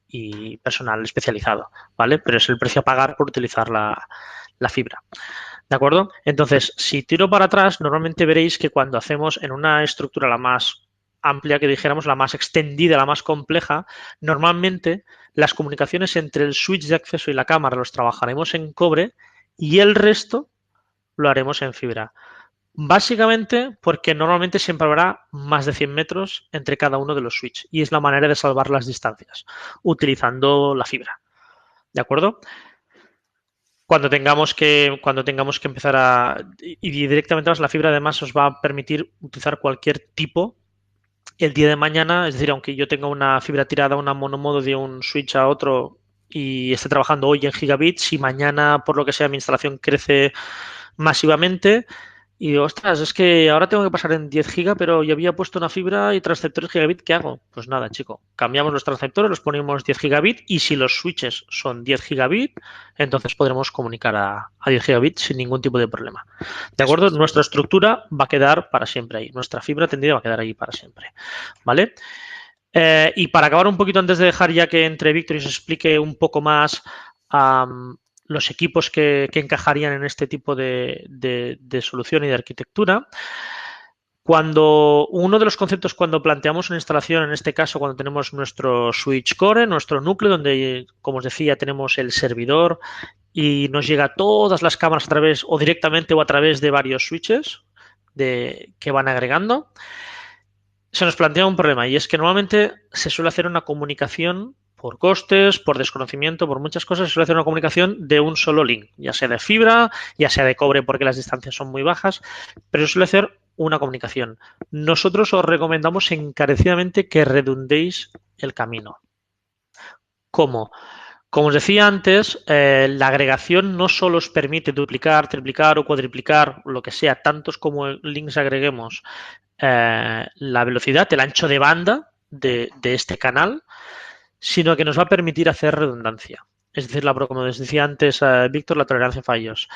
y personal especializado, ¿vale? Pero es el precio a pagar por utilizar la fibra. ¿De acuerdo? Entonces, si tiro para atrás, normalmente veréis que cuando hacemos en una estructura la más amplia que dijéramos, la más extendida, la más compleja, normalmente las comunicaciones entre el switch de acceso y la cámara los trabajaremos en cobre y el resto lo haremos en fibra. Básicamente porque normalmente siempre habrá más de 100 metros entre cada uno de los switches y es la manera de salvar las distancias utilizando la fibra. ¿De acuerdo? Cuando tengamos que empezar y directamente más la fibra además os va a permitir utilizar cualquier tipo el día de mañana, es decir, aunque yo tenga una fibra tirada, una monomodo de un switch a otro y esté trabajando hoy en gigabits, si mañana por lo que sea mi instalación crece masivamente y digo, ostras, es que ahora tengo que pasar en 10 gigas, pero yo había puesto una fibra y transceptores gigabit, ¿qué hago? Pues nada, chico, cambiamos los transceptores, los ponemos 10 gigabit y si los switches son 10 gigabit, entonces podremos comunicar a 10 gigabit sin ningún tipo de problema. ¿De Eso acuerdo? es. Nuestra estructura va a quedar para siempre ahí, nuestra fibra tendida va a quedar ahí para siempre, ¿vale? Y para acabar un poquito antes de dejar ya que entre Víctor y os explique un poco más los equipos que encajarían en este tipo de solución y de arquitectura, cuando uno de los conceptos cuando planteamos una instalación, en este caso cuando tenemos nuestro switch core, nuestro núcleo, donde, como os decía, tenemos el servidor y nos llega a todas las cámaras a través o directamente o a través de varios switches que van agregando, se nos plantea un problema y es que normalmente se suele hacer una comunicación por costes, por desconocimiento, por muchas cosas, se suele hacer una comunicación de un solo link, ya sea de fibra, ya sea de cobre porque las distancias son muy bajas, pero se suele hacer una comunicación. Nosotros os recomendamos encarecidamente que redundéis el camino. ¿Cómo? Como os decía antes, la agregación no solo os permite duplicar, triplicar o cuadriplicar, lo que sea, tantos como links agreguemos, la velocidad, el ancho de banda de este canal, sino que nos va a permitir hacer redundancia. Es decir, como os decía antes, Víctor, la tolerancia a fallos.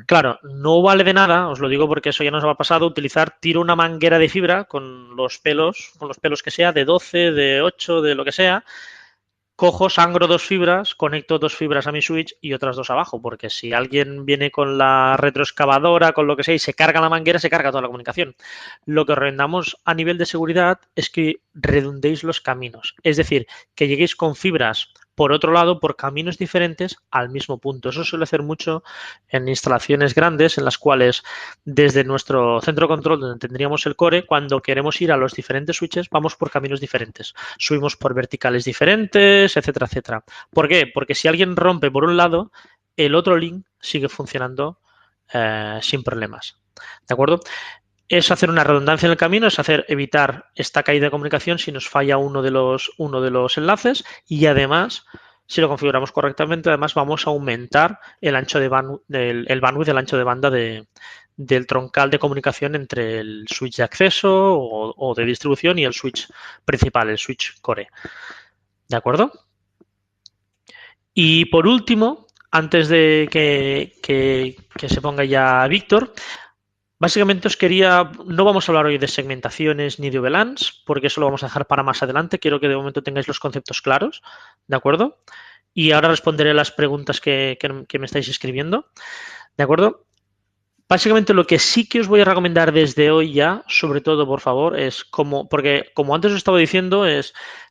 Claro, no vale de nada, os lo digo porque eso ya nos ha pasado, tiro una manguera de fibra con los pelos que sea, de 12, de 8, de lo que sea, cojo, sangro 2 fibras, conecto 2 fibras a mi switch y otras 2 abajo, porque si alguien viene con la retroexcavadora, con lo que sea, y se carga la manguera, se carga toda la comunicación. Lo que os recomendamos a nivel de seguridad es que redundéis los caminos, es decir, que lleguéis con fibras por otro lado, por caminos diferentes al mismo punto. Eso suele hacer mucho en instalaciones grandes en las cuales desde nuestro centro de control donde tendríamos el core, cuando queremos ir a los diferentes switches, vamos por caminos diferentes. Subimos por verticales diferentes, etcétera, etcétera. ¿Por qué? Porque si alguien rompe por un lado, el otro link sigue funcionando sin problemas. ¿De acuerdo? Es hacer una redundancia en el camino, es evitar esta caída de comunicación si nos falla uno de los enlaces y además, si lo configuramos correctamente, además vamos a aumentar el ancho de el bandwidth, el ancho de banda del troncal de comunicación entre el switch de acceso o de distribución y el switch principal, el switch core. ¿De acuerdo? Y por último, antes de que se ponga ya Víctor, básicamente no vamos a hablar hoy de segmentaciones ni de VLANs, porque eso lo vamos a dejar para más adelante. Quiero que de momento tengáis los conceptos claros, ¿de acuerdo? Y ahora responderé las preguntas que me estáis escribiendo, ¿de acuerdo? Básicamente lo que sí que os voy a recomendar desde hoy ya, sobre todo, por favor, es porque como antes os estaba diciendo,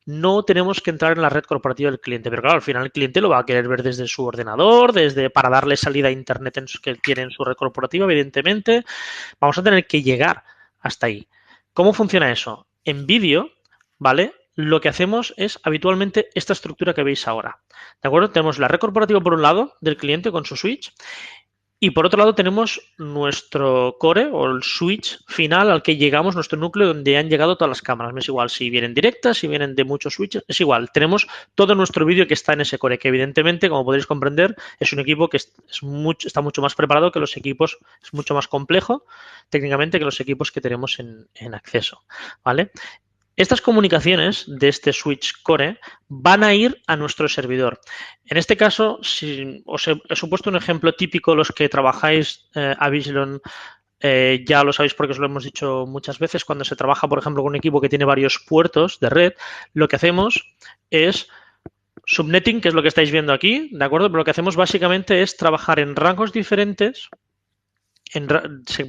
no tenemos que entrar en la red corporativa del cliente, pero claro, al final el cliente lo va a querer ver desde su ordenador, para darle salida a internet que tiene en su red corporativa, evidentemente. Vamos a tener que llegar hasta ahí. ¿Cómo funciona eso? En vídeo, ¿vale? Lo que hacemos es habitualmente esta estructura que veis ahora. ¿De acuerdo? Tenemos la red corporativa por un lado del cliente con su switch Y por otro lado tenemos nuestro core o el switch final al que llegamos, nuestro núcleo donde han llegado todas las cámaras. Me es igual si vienen directas, si vienen de muchos switches, es igual. Tenemos todo nuestro vídeo que está en ese core, que evidentemente, como podéis comprender, es un equipo que está mucho más preparado que los equipos, es mucho más complejo técnicamente que los equipos que tenemos en acceso, ¿vale? Estas comunicaciones de este switch core van a ir a nuestro servidor. En este caso, si os he supuesto un ejemplo típico, los que trabajáis Avigilon ya lo sabéis porque os lo hemos dicho muchas veces, cuando se trabaja, por ejemplo, con un equipo que tiene varios puertos de red, lo que hacemos es subnetting, que es lo que estáis viendo aquí, ¿de acuerdo? Pero lo que hacemos básicamente es trabajar en rangos diferentes,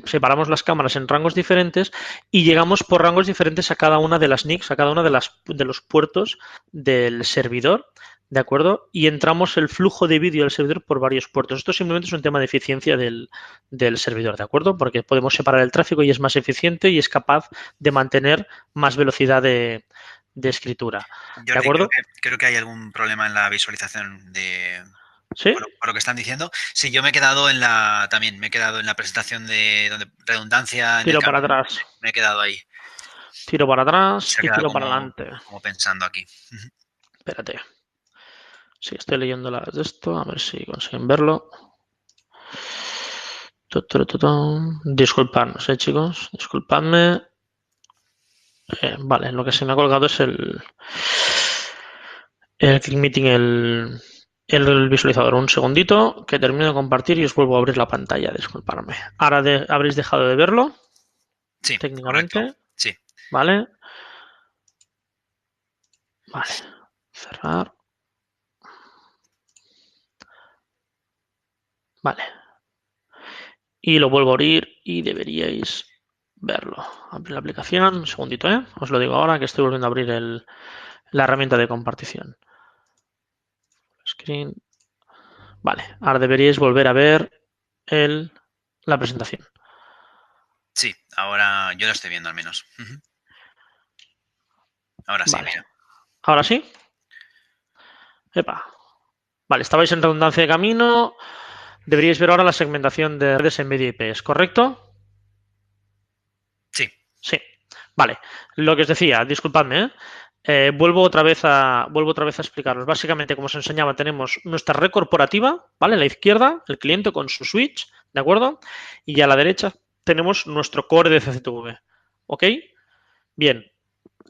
separamos las cámaras en rangos diferentes y llegamos por rangos diferentes a cada una de las NICs, a cada una de los puertos del servidor, ¿de acuerdo? Y entramos el flujo de vídeo del servidor por varios puertos. Esto simplemente es un tema de eficiencia del servidor, ¿de acuerdo? Porque podemos separar el tráfico y es más eficiente y es capaz de mantener más velocidad de escritura. Jordi, ¿De acuerdo? Creo que hay algún problema en la visualización de... ¿Sí? Por lo que están diciendo. Sí, yo me he quedado en la presentación de donde redundancia en Tiro el para camino. atrás. Me he quedado ahí. Tiro para atrás Se ha y quedado tiro para adelante. como pensando aquí. Espérate. Sí, estoy leyendo las de esto, a ver si consiguen verlo. Disculpadnos, chicos, disculpadme. Vale, lo que se me ha colgado es el Click Meeting, el visualizador. Un segundito, que termino de compartir y os vuelvo a abrir la pantalla, disculpadme. Ahora habréis dejado de verlo. Sí, técnicamente. Correcto. Sí. Vale. Vale. Cerrar. Vale. Y lo vuelvo a abrir y deberíais verlo. Abrir la aplicación. Un segundito, ¿eh? Os lo digo ahora que estoy volviendo a abrir la herramienta de compartición. Screen. Vale. Ahora deberíais volver a ver la presentación. Sí, ahora yo lo estoy viendo al menos. Ahora sí, vale. mira. ¿Ahora sí? Epa. Vale, estabais en redundancia de camino. Deberíais ver ahora la segmentación de redes en medio IP, ¿es correcto? Sí. Sí. Vale. Lo que os decía, disculpadme, vuelvo otra vez a explicaros. Básicamente, como os enseñaba, tenemos nuestra red corporativa, ¿vale? A la izquierda, el cliente con su switch, ¿de acuerdo? Y a la derecha tenemos nuestro core de CCTV, ¿ok? Bien.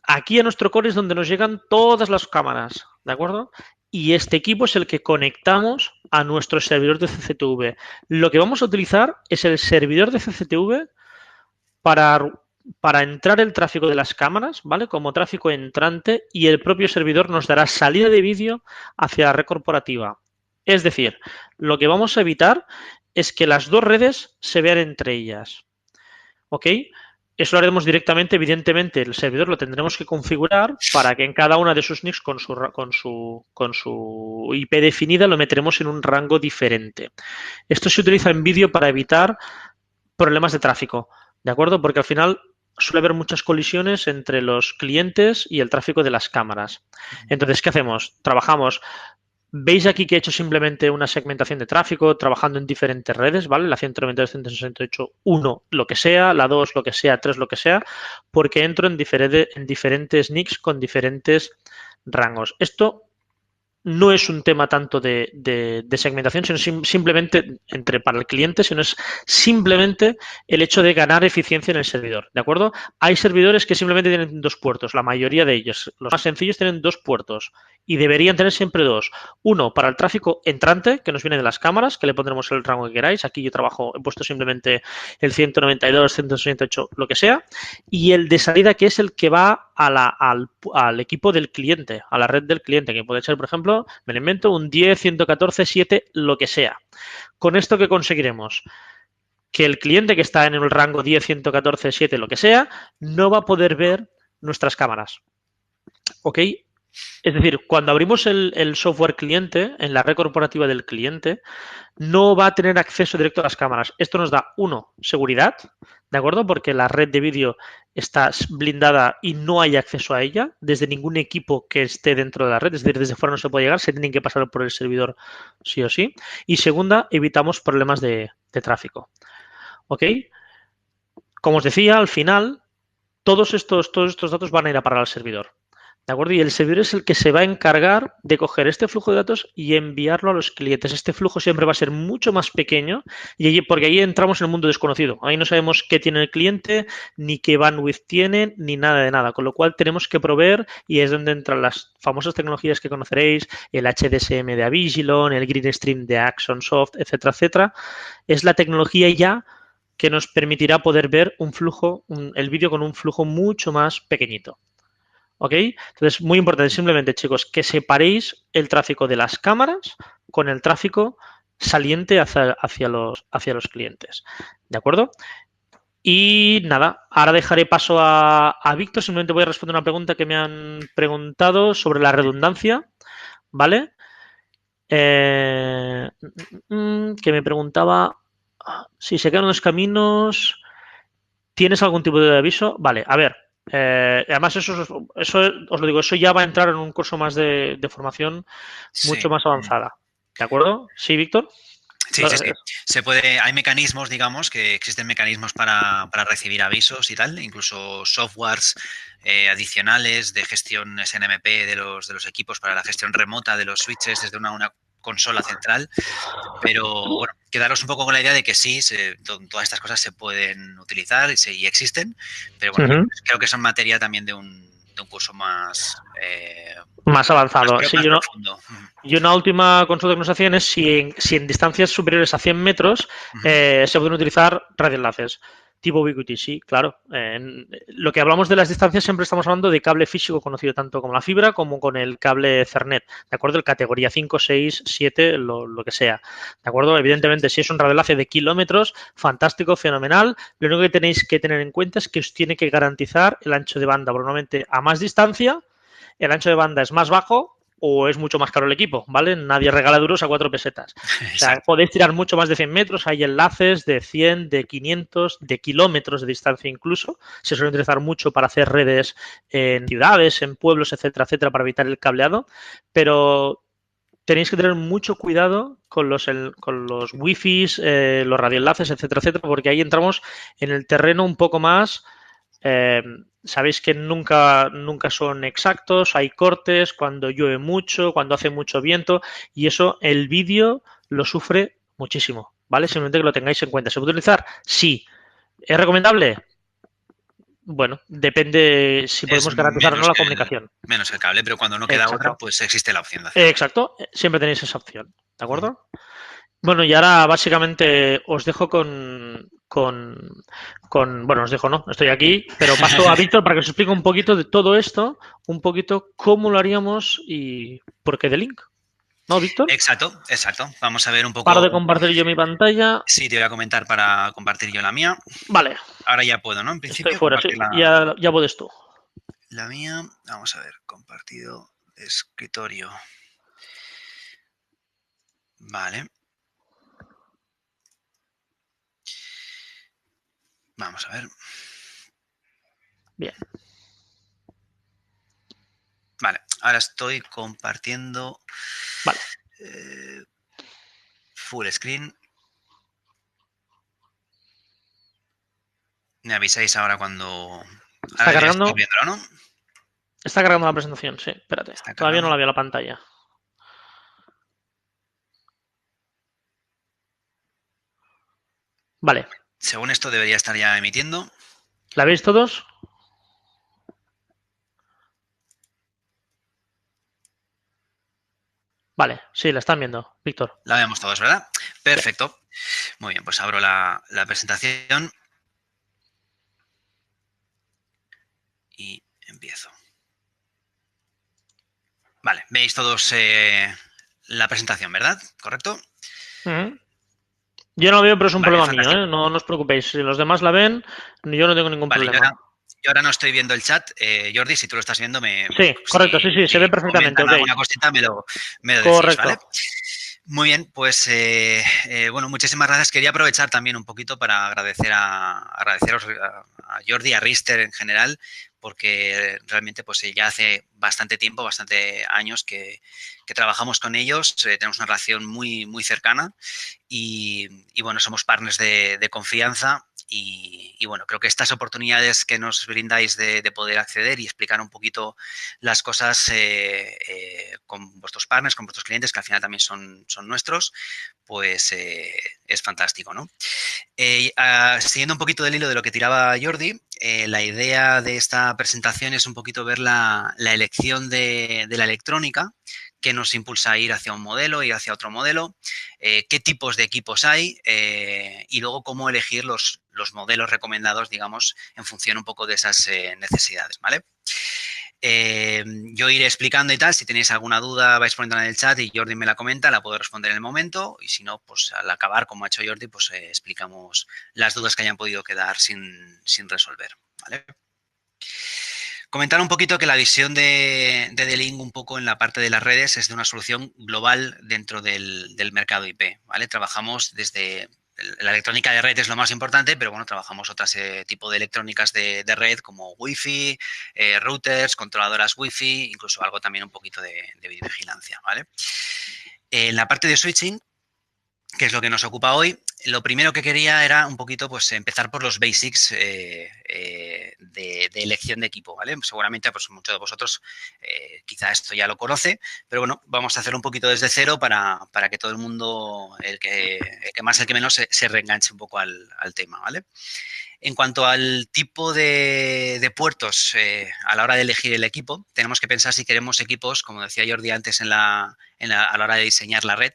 Aquí a nuestro core es donde nos llegan todas las cámaras, ¿de acuerdo? Y este equipo es el que conectamos a nuestro servidor de CCTV. Lo que vamos a utilizar es el servidor de CCTV para entrar el tráfico de las cámaras, ¿vale? Como tráfico entrante, y el propio servidor nos dará salida de vídeo hacia la red corporativa. Es decir, lo que vamos a evitar es que las dos redes se vean entre ellas, ¿ok? Eso lo haremos directamente, evidentemente, el servidor lo tendremos que configurar para que en cada una de sus NICs con su IP definida lo meteremos en un rango diferente. Esto se utiliza en vídeo para evitar problemas de tráfico, ¿de acuerdo? Porque al final suele haber muchas colisiones entre los clientes y el tráfico de las cámaras. Entonces, ¿qué hacemos? Trabajamos. Veis aquí que he hecho simplemente una segmentación de tráfico trabajando en diferentes redes, ¿vale? La 192, 168, 1, lo que sea, la 2, lo que sea, 3, lo que sea, porque entro en diferentes NICs con diferentes rangos. Esto no es un tema tanto de segmentación, sino simplemente para el cliente, sino es simplemente el hecho de ganar eficiencia en el servidor, ¿de acuerdo? Hay servidores que simplemente tienen dos puertos, la mayoría de ellos. Los más sencillos tienen dos puertos y deberían tener siempre dos. Uno para el tráfico entrante, que nos viene de las cámaras, que le pondremos el rango que queráis. Aquí yo he puesto simplemente el 192, 168, lo que sea. Y el de salida, que es el que va al equipo del cliente, a la red del cliente, que puede ser, por ejemplo, me lo invento, un 10, 114, 7, lo que sea. ¿Con esto qué conseguiremos? Que el cliente que está en el rango 10, 114, 7, lo que sea, no va a poder ver nuestras cámaras. ¿Ok? Es decir, cuando abrimos el software cliente, en la red corporativa del cliente, no va a tener acceso directo a las cámaras. Esto nos da, uno, seguridad, ¿de acuerdo? Porque la red de vídeo está blindada y no hay acceso a ella desde ningún equipo que esté dentro de la red, es decir, desde fuera no se puede llegar, se tienen que pasar por el servidor sí o sí. Y segunda, evitamos problemas de tráfico. ¿Ok? Como os decía, al final, todos estos datos van a ir a parar al servidor. ¿De acuerdo? Y el servidor es el que se va a encargar de coger este flujo de datos y enviarlo a los clientes. Este flujo siempre va a ser mucho más pequeño porque ahí entramos en el mundo desconocido. Ahí no sabemos qué tiene el cliente, ni qué bandwidth tiene, ni nada de nada. Con lo cual tenemos que proveer y es donde entran las famosas tecnologías que conoceréis, el HDSM de Avigilon, el GreenStream de Axonsoft, etcétera, etcétera. Es la tecnología ya que nos permitirá poder ver un flujo, el vídeo con un flujo mucho más pequeño. ¿Ok? Entonces, muy importante, simplemente, chicos, que separéis el tráfico de las cámaras con el tráfico saliente hacia los clientes. ¿De acuerdo? Y nada, ahora dejaré paso a Víctor. Simplemente voy a responder una pregunta que me han preguntado sobre la redundancia. ¿Vale? Que me preguntaba si se quedan los caminos. ¿Tienes algún tipo de aviso? Vale, a ver. Además, eso os lo digo, eso ya va a entrar en un curso más de formación Sí. mucho más avanzada. ¿De acuerdo? ¿Sí, Víctor? Sí, sí, sí. Se puede, hay mecanismos, digamos, que existen mecanismos para recibir avisos y tal, incluso softwares adicionales de gestión SNMP de los equipos para la gestión remota de los switches desde una consola central. Pero bueno, quedaros un poco con la idea de que sí, todas estas cosas se pueden utilizar y existen, pero bueno, yo creo que son materia también de un curso más avanzado. Sí, más profundo. Y una última consulta que nos hacían es si en distancias superiores a 100 metros se pueden utilizar radioenlaces. Tipo Ubiquiti, sí, claro. Lo que hablamos de las distancias siempre estamos hablando de cable físico conocido tanto como la fibra como con el cable Ethernet, ¿de acuerdo? El categoría 5, 6, 7, lo que sea, ¿de acuerdo? Evidentemente, si es un radioenlace de kilómetros, fantástico, fenomenal. Lo único que tenéis que tener en cuenta es que os tiene que garantizar el ancho de banda, porque normalmente a más distancia el ancho de banda es más bajo o es mucho más caro el equipo, ¿vale? Nadie regala duros a 4 pesetas. O sea, podéis tirar mucho más de 100 metros, hay enlaces de 100, de 500, de kilómetros de distancia incluso. Se suele utilizar mucho para hacer redes en ciudades, en pueblos, etcétera, etcétera, para evitar el cableado, pero tenéis que tener mucho cuidado con los wifis, los radioenlaces, etcétera, etcétera, porque ahí entramos en el terreno un poco más sabéis que nunca son exactos, hay cortes cuando llueve mucho, cuando hace mucho viento y eso el vídeo lo sufre muchísimo, ¿vale? Simplemente que lo tengáis en cuenta. ¿Se puede utilizar? Sí. ¿Es recomendable? Bueno, depende si podemos garantizar o no la comunicación. Menos el cable, pero cuando no queda otra, pues existe la opción de hacerlo. Exacto, siempre tenéis esa opción, ¿de acuerdo? Bueno, y ahora básicamente os dejo bueno, os dejo, no, estoy aquí, pero paso a Víctor para que os explique un poquito de todo esto, un poquito cómo lo haríamos y por qué de Link. ¿No, Víctor? Exacto. Vamos a ver un poco. Paro de compartir yo mi pantalla. Sí, te voy a comentar para compartir yo la mía. Vale. Ahora ya puedo, ¿no? En principio. Estoy fuera, sí. Ya puedes tú. La mía, vamos a ver, compartido escritorio. Vale. Vamos a ver. Bien. Vale, ahora estoy compartiendo. Vale. Full screen. Me avisáis ahora cuando... Está cargando. Viéndolo, ¿no? Está cargando la presentación, sí. Espérate. Todavía no la veo la pantalla. Vale. Según esto debería estar ya emitiendo. ¿La veis todos? Vale, sí, la están viendo, Víctor. La vemos todos, ¿verdad? Perfecto. Muy bien, pues abro la presentación. Y empiezo. Vale, veis todos la presentación, ¿verdad? ¿Correcto? Yo no la veo, pero es un problema mío, ¿eh? No os preocupéis. Si los demás la ven, yo no tengo ningún problema. yo ahora no estoy viendo el chat. Jordi, si tú lo estás viendo, Sí, correcto, sí, se ve perfectamente, comentan ok. alguna cosita, me lo decís, ¿vale? Correcto. Muy bien, pues bueno, muchísimas gracias. Quería aprovechar también un poquito para agradeceros a Jordi, a Rister en general, porque realmente pues ya hace bastante tiempo, bastante años que trabajamos con ellos, tenemos una relación muy, muy cercana y bueno, somos partners de confianza y bueno, creo que estas oportunidades que nos brindáis de poder acceder y explicar un poquito las cosas con vuestros partners, con vuestros clientes, que al final también son nuestros, pues es fantástico, ¿no? Siguiendo un poquito del hilo de lo que tiraba Jordi, la idea de esta presentación es un poquito ver la elección de la electrónica que nos impulsa a ir hacia un modelo, ir hacia otro modelo, qué tipos de equipos hay y luego cómo elegir los modelos recomendados, digamos, en función un poco de esas necesidades, ¿vale? Yo iré explicando y tal, si tenéis alguna duda vais poniéndola en el chat y Jordi me la comenta, la puedo responder en el momento y si no, pues al acabar, como ha hecho Jordi, pues explicamos las dudas que hayan podido quedar sin resolver, ¿vale? Comentar un poquito que la visión de D-Link un poco en la parte de las redes es de una solución global dentro del mercado IP, ¿vale? Trabajamos desde la electrónica de red es lo más importante, pero bueno, trabajamos otras tipo de electrónicas de red como Wi-Fi, routers, controladoras Wi-Fi, incluso algo también un poquito de videovigilancia, ¿vale? En la parte de switching, que es lo que nos ocupa hoy, lo primero que quería era un poquito pues empezar por los basics de elección de equipo, ¿vale? Seguramente pues muchos de vosotros quizá esto ya lo conoce, pero bueno, vamos a hacerlo un poquito desde cero para que todo el mundo, el que más, el que menos, se reenganche un poco al tema, ¿vale? En cuanto al tipo de puertos a la hora de elegir el equipo, tenemos que pensar si queremos equipos, como decía Jordi antes a la hora de diseñar la red,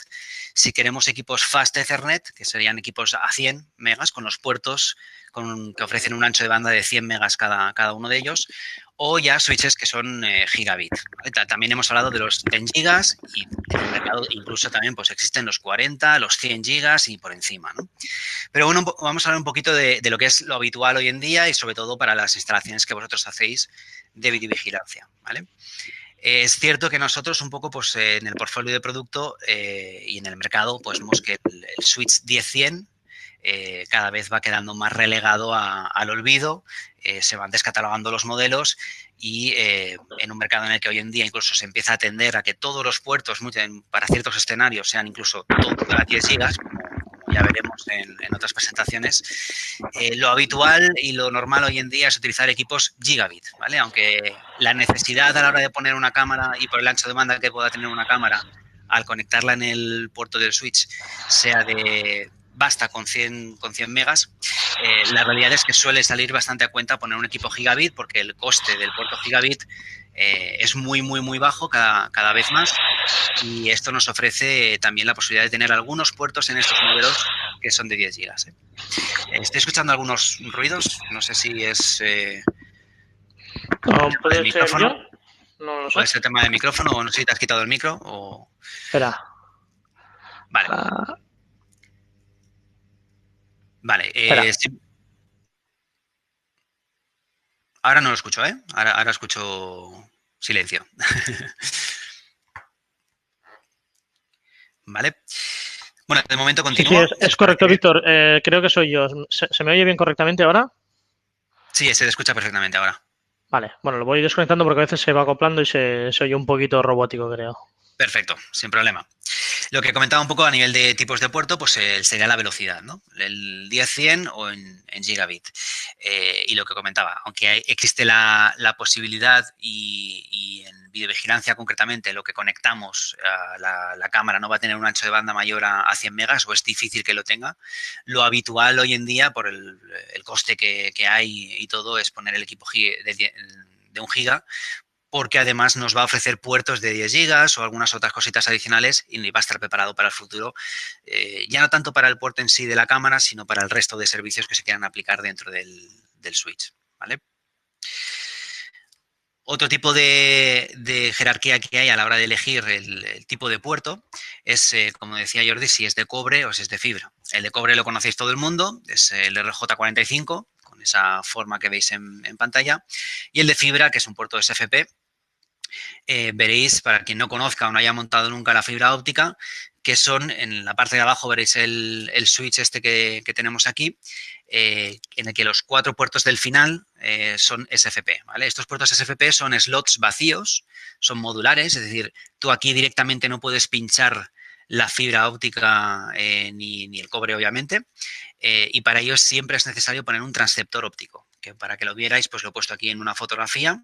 si queremos equipos Fast Ethernet, que serían equipos a 100 megas, con los puertos que ofrecen un ancho de banda de 100 megas cada uno de ellos, o ya switches que son gigabit. ¿Vale? También hemos hablado de los 10 gigas y en el mercado incluso también pues existen los 40, los 100 gigas y por encima, ¿no? Pero bueno, vamos a hablar un poquito de lo que es lo habitual hoy en día y sobre todo para las instalaciones que vosotros hacéis de videovigilancia, ¿vale? Es cierto que nosotros un poco pues en el portfolio de producto y en el mercado pues vemos que el switch 10-100 cada vez va quedando más relegado al olvido, se van descatalogando los modelos y en un mercado en el que hoy en día incluso se empieza a tender a que todos los puertos para ciertos escenarios sean incluso todos de las 10 gigas, como ya veremos en otras presentaciones, lo habitual y lo normal hoy en día es utilizar equipos gigabit, ¿vale? Aunque la necesidad a la hora de poner una cámara y por el ancho de banda que pueda tener una cámara al conectarla en el puerto del switch sea de basta con 100 megas, la realidad es que suele salir bastante a cuenta poner un equipo gigabit porque el coste del puerto gigabit es muy, muy, muy bajo cada vez más y esto nos ofrece también la posibilidad de tener algunos puertos en estos modelos que son de 10 gigas. Estoy escuchando algunos ruidos, no sé si es No, el ¿puede ser yo? micrófono, No lo sé. puede ser tema de micrófono o no sé si te has quitado el micro o... Espera. Vale, Ah, vale. espera. Ahora no lo escucho, ¿eh? Ahora escucho silencio. ¿Vale? Bueno, de momento Sí, sí, continúo, si es os parece correcto, bien. Víctor. Creo que soy yo. ¿Se me oye bien correctamente ahora? Sí, se escucha perfectamente ahora. Vale, bueno, lo voy desconectando porque a veces se va acoplando y se oye un poquito robótico, creo. Perfecto, sin problema. Lo que comentaba un poco a nivel de tipos de puerto, pues sería la velocidad, ¿no? El 10-100 o en gigabit. Y lo que comentaba, aunque existe la posibilidad y en videovigilancia concretamente lo que conectamos a la cámara no va a tener un ancho de banda mayor a 100 megas o es difícil que lo tenga, lo habitual hoy en día por el coste que hay y todo es poner el equipo de 1 giga porque además nos va a ofrecer puertos de 10 gigas o algunas otras cositas adicionales y va a estar preparado para el futuro, ya no tanto para el puerto en sí de la cámara, sino para el resto de servicios que se quieran aplicar dentro del switch, ¿vale? Otro tipo de jerarquía que hay a la hora de elegir el tipo de puerto es, como decía Jordi, si es de cobre o si es de fibra. El de cobre lo conocéis todo el mundo, es el RJ45, con con esa forma que veis en pantalla. Y el de fibra, que es un puerto SFP. Veréis, para quien no conozca o no haya montado nunca la fibra óptica, que son, en la parte de abajo veréis el switch este que tenemos aquí, en el que los 4 puertos del final son SFP, ¿vale? Estos puertos SFP son slots vacíos, son modulares, es decir, tú aquí directamente no puedes pinchar la fibra óptica ni el cobre, obviamente, y para ello siempre es necesario poner un transceptor óptico, que para que lo vierais, pues lo he puesto aquí en una fotografía.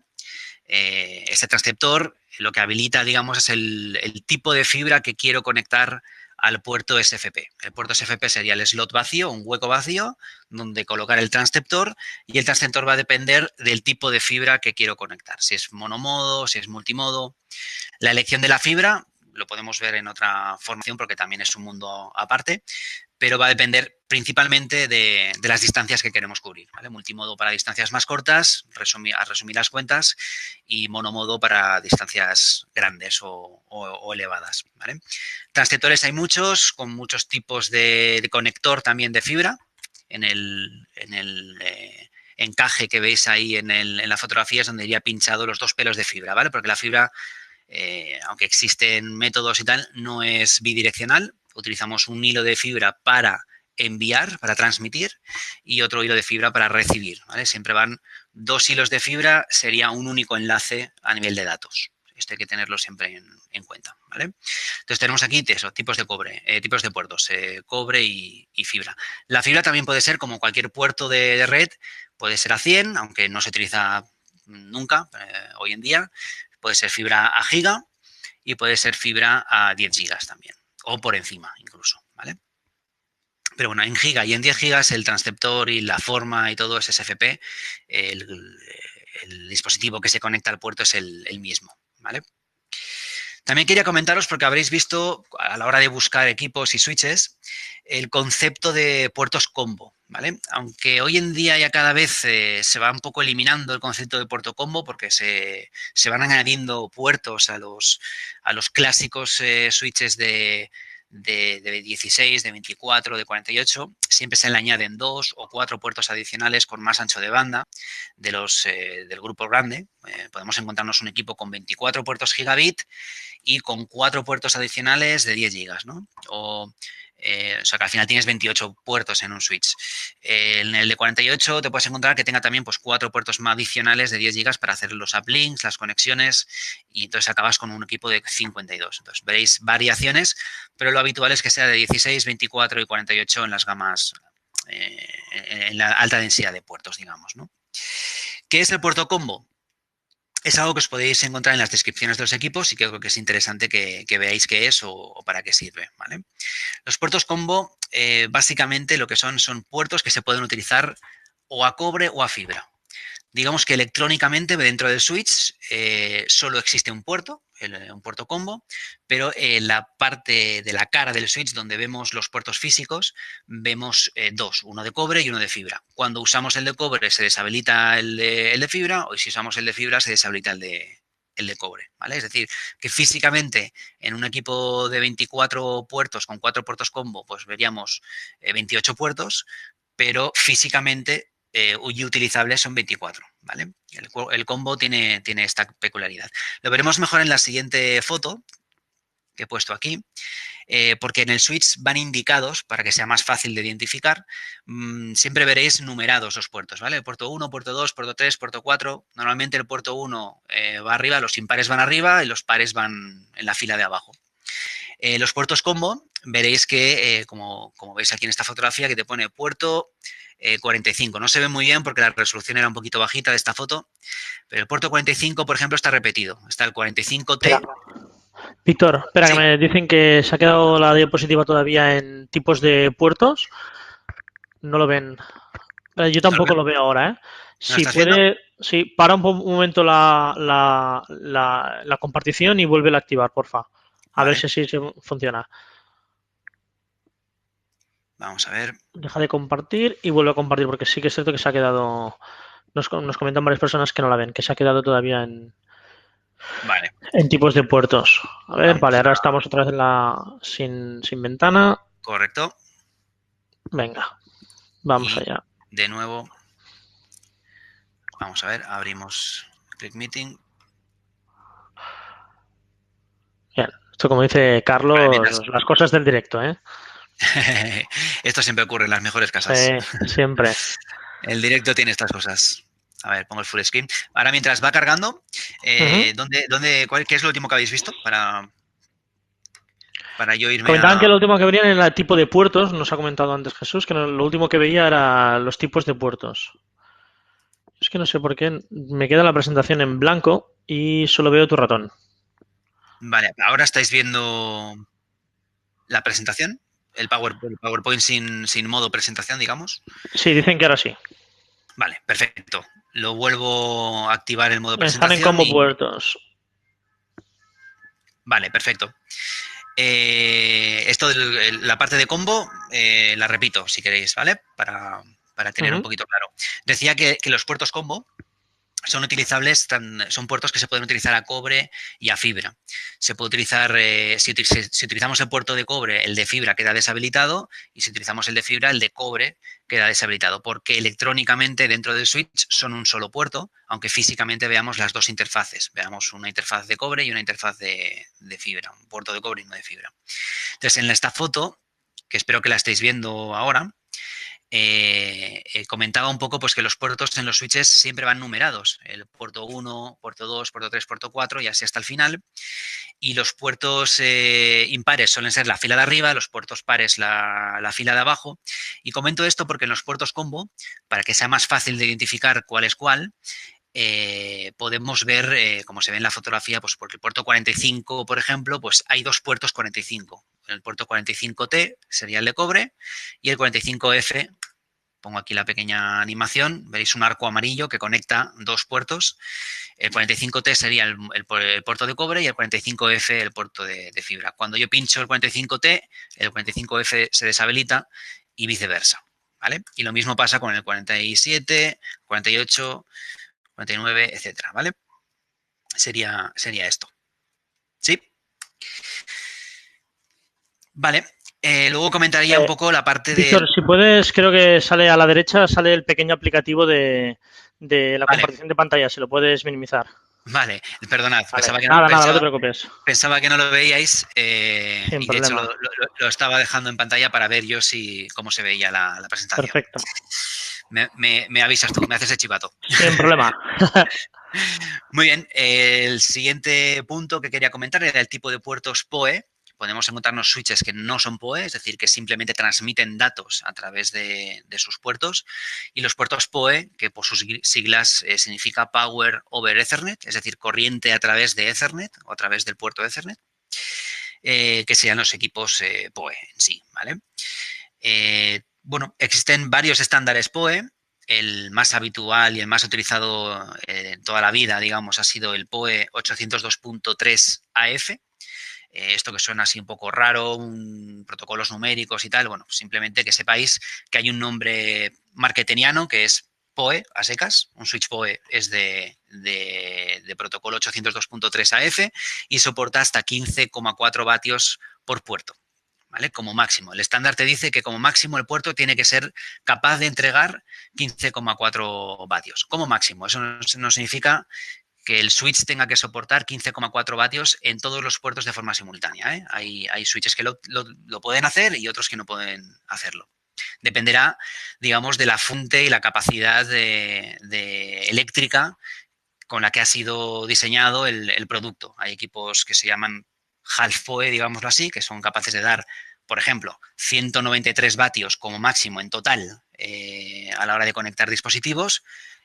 Este transceptor lo que habilita, digamos, es el tipo de fibra que quiero conectar al puerto SFP. El puerto SFP sería el slot vacío, un hueco vacío, donde colocar el transceptor, y el transceptor va a depender del tipo de fibra que quiero conectar. Si es monomodo, si es multimodo. La elección de la fibra lo podemos ver en otra formación porque también es un mundo aparte, pero va a depender principalmente de las distancias que queremos cubrir, ¿vale? Multimodo para distancias más cortas, a resumir las cuentas, y monomodo para distancias grandes o elevadas, ¿vale? Transceptores hay muchos, con muchos tipos de conector también de fibra. En el encaje que veis ahí en la fotografía es donde iría pinchado los 2 pelos de fibra, ¿vale? Porque la fibra, aunque existen métodos y tal, no es bidireccional. Utilizamos un hilo de fibra para enviar, para transmitir, y otro hilo de fibra para recibir, ¿vale? Siempre van 2 hilos de fibra, sería un único enlace a nivel de datos. Esto hay que tenerlo siempre en cuenta, ¿vale? Entonces tenemos aquí eso, tipos de cobre, tipos de puertos, cobre y fibra. La fibra también puede ser, como cualquier puerto de red, puede ser a 100, aunque no se utiliza nunca hoy en día. Puede ser fibra a giga y puede ser fibra a 10 gigas también, o por encima incluso, ¿vale? Pero bueno, en giga y en 10 gigas el transceptor y la forma y todo es SFP. El dispositivo que se conecta al puerto es el mismo, ¿vale? También quería comentaros, porque habréis visto a la hora de buscar equipos y switches, el concepto de puertos combo, ¿vale? Aunque hoy en día ya cada vez se va un poco eliminando el concepto de puerto combo, porque se van añadiendo puertos a los clásicos switches de 16, de 24, de 48, siempre se le añaden 2 o 4 puertos adicionales con más ancho de banda del grupo grande. Podemos encontrarnos un equipo con 24 puertos gigabit y con 4 puertos adicionales de 10 gigas, ¿no? O sea, que al final tienes 28 puertos en un switch. En el de 48 te puedes encontrar que tenga también, pues, 4 puertos más adicionales de 10 gigas para hacer los uplinks, las conexiones, y entonces acabas con un equipo de 52. Entonces veréis variaciones, pero lo habitual es que sea de 16, 24 y 48 en las gamas, en la alta densidad de puertos, digamos, ¿no? ¿Qué es el puerto combo? Es algo que os podéis encontrar en las descripciones de los equipos y creo que es interesante que veáis qué es o para qué sirve, ¿vale? Los puertos combo, básicamente lo que son puertos que se pueden utilizar o a cobre o a fibra. Digamos que electrónicamente dentro del switch solo existe un puerto combo, pero en la parte de la cara del switch donde vemos los puertos físicos, vemos 2, uno de cobre y uno de fibra. Cuando usamos el de cobre se deshabilita el de fibra, o si usamos el de fibra se deshabilita el de cobre, ¿vale? Es decir, que físicamente en un equipo de 24 puertos con 4 puertos combo, pues veríamos 28 puertos, pero físicamente y utilizables son 24, ¿vale? El combo tiene esta peculiaridad. Lo veremos mejor en la siguiente foto que he puesto aquí, porque en el switch van indicados para que sea más fácil de identificar. Siempre veréis numerados los puertos, ¿vale? Puerto 1, puerto 2, puerto 3, puerto 4. Normalmente el puerto 1 va arriba, los impares van arriba y los pares van en la fila de abajo. Los puertos combo, veréis que, como veis aquí en esta fotografía, que te pone puerto 45. No se ve muy bien porque la resolución era un poquito bajita de esta foto, pero el puerto 45, por ejemplo, está repetido. Está el 45T. Víctor, espera, sí. Que me dicen que se ha quedado la diapositiva todavía en tipos de puertos. No lo ven. Yo tampoco lo veo ahora, ¿eh? Si puede, sí, para un momento la compartición y vuelve a activar, porfa. A ver si así funciona. Vamos a ver. Deja de compartir y vuelve a compartir, porque sí que es cierto que se ha quedado. Nos comentan varias personas que no la ven, que se ha quedado todavía en tipos de puertos. A ver, vale, ahora estamos otra vez sin ventana. Correcto. Venga, vamos allá. De nuevo. Vamos a ver, abrimos Click Meeting. Bien, esto como dice Vale, Carlos, las cosas del directo, ¿eh? Esto siempre ocurre en las mejores Sí, casas. siempre. El directo tiene estas cosas. A ver, pongo el full screen. Ahora, mientras va cargando, Ujú. ¿qué es lo último que habéis visto? Para yo irme Comentaban que a... lo último que venían era el tipo de puertos, nos ha comentado antes Jesús, que lo último que veía era los tipos de puertos. Es que no sé por qué me queda la presentación en blanco y solo veo tu ratón. Vale, ahora estáis viendo la presentación, el PowerPoint sin modo presentación, digamos. Sí, dicen que ahora sí. Vale, perfecto. Lo vuelvo a activar el modo Están en presentación combo y... puertos. Vale, perfecto. Esto de la parte de combo, la repito si queréis, ¿vale? Para tener un Ujú. poquito claro. Decía que los puertos combo son utilizables, son puertos que se pueden utilizar a cobre y a fibra. Se puede utilizar, si utilizamos el puerto de cobre, el de fibra queda deshabilitado, y si utilizamos el de fibra, el de cobre queda deshabilitado, porque electrónicamente dentro del switch son un solo puerto, aunque físicamente veamos las dos interfaces. Veamos una interfaz de cobre y una interfaz de fibra, un puerto de cobre y uno de fibra. Entonces, en esta foto, que espero que la estéis viendo ahora, comentaba un poco pues, que los puertos en los switches siempre van numerados. El puerto 1, puerto 2, puerto 3, puerto 4 y así hasta el final. Y los puertos impares suelen ser la fila de arriba, los puertos pares la fila de abajo. Y comento esto porque en los puertos combo, para que sea más fácil de identificar cuál es cuál, podemos ver, como se ve en la fotografía, pues porque el puerto 45, por ejemplo, pues hay dos puertos 45. El puerto 45T sería el de cobre y el 45F, pongo aquí la pequeña animación, veréis un arco amarillo que conecta dos puertos. El 45T sería el puerto de cobre y el 45F el puerto de fibra. Cuando yo pincho el 45T, el 45F se deshabilita y viceversa. ¿Vale? Y lo mismo pasa con el 47, 48, 49, etcétera, ¿vale? Sería esto. ¿Sí? Vale. Luego comentaría un Eh, poco la parte Víctor, del... si puedes, creo que sale a la derecha, sale el pequeño aplicativo de la Vale, compartición de pantalla, si lo puedes minimizar. vale. Perdonad, Vale, nada, nada, no te preocupes, pensaba que no lo veíais sin y de hecho problema. lo estaba dejando en pantalla para ver yo cómo se veía la presentación. Perfecto, Me avisas tú, me haces el chivato. sin problema. Muy bien, el siguiente punto que quería comentar era el tipo de puertos PoE. Podemos encontrarnos switches que no son PoE, es decir, que simplemente transmiten datos a través de sus puertos. Y los puertos PoE, que por sus siglas significa Power over Ethernet, es decir, corriente a través de Ethernet o a través del puerto Ethernet, que serían los equipos PoE en sí, ¿vale? Bueno, existen varios estándares PoE. El más habitual y el más utilizado en toda la vida, digamos, ha sido el PoE 802.3 AF. Esto que suena así un poco raro, protocolos numéricos y tal, bueno, simplemente que sepáis que hay un nombre marketingiano que es PoE a secas, un switch PoE es de protocolo 802.3 AF y soporta hasta 15,4 vatios por puerto. ¿Vale? Como máximo. El estándar te dice que como máximo el puerto tiene que ser capaz de entregar 15,4 vatios. Como máximo. Eso no significa que el switch tenga que soportar 15,4 vatios en todos los puertos de forma simultánea. ¿eh? Hay switches que lo pueden hacer y otros que no pueden hacerlo. Dependerá, digamos, de la fuente y la capacidad de eléctrica con la que ha sido diseñado el producto. Hay equipos que se llaman half-PoE, digámoslo así, que son capaces de dar, por ejemplo, 193 vatios como máximo en total a la hora de conectar dispositivos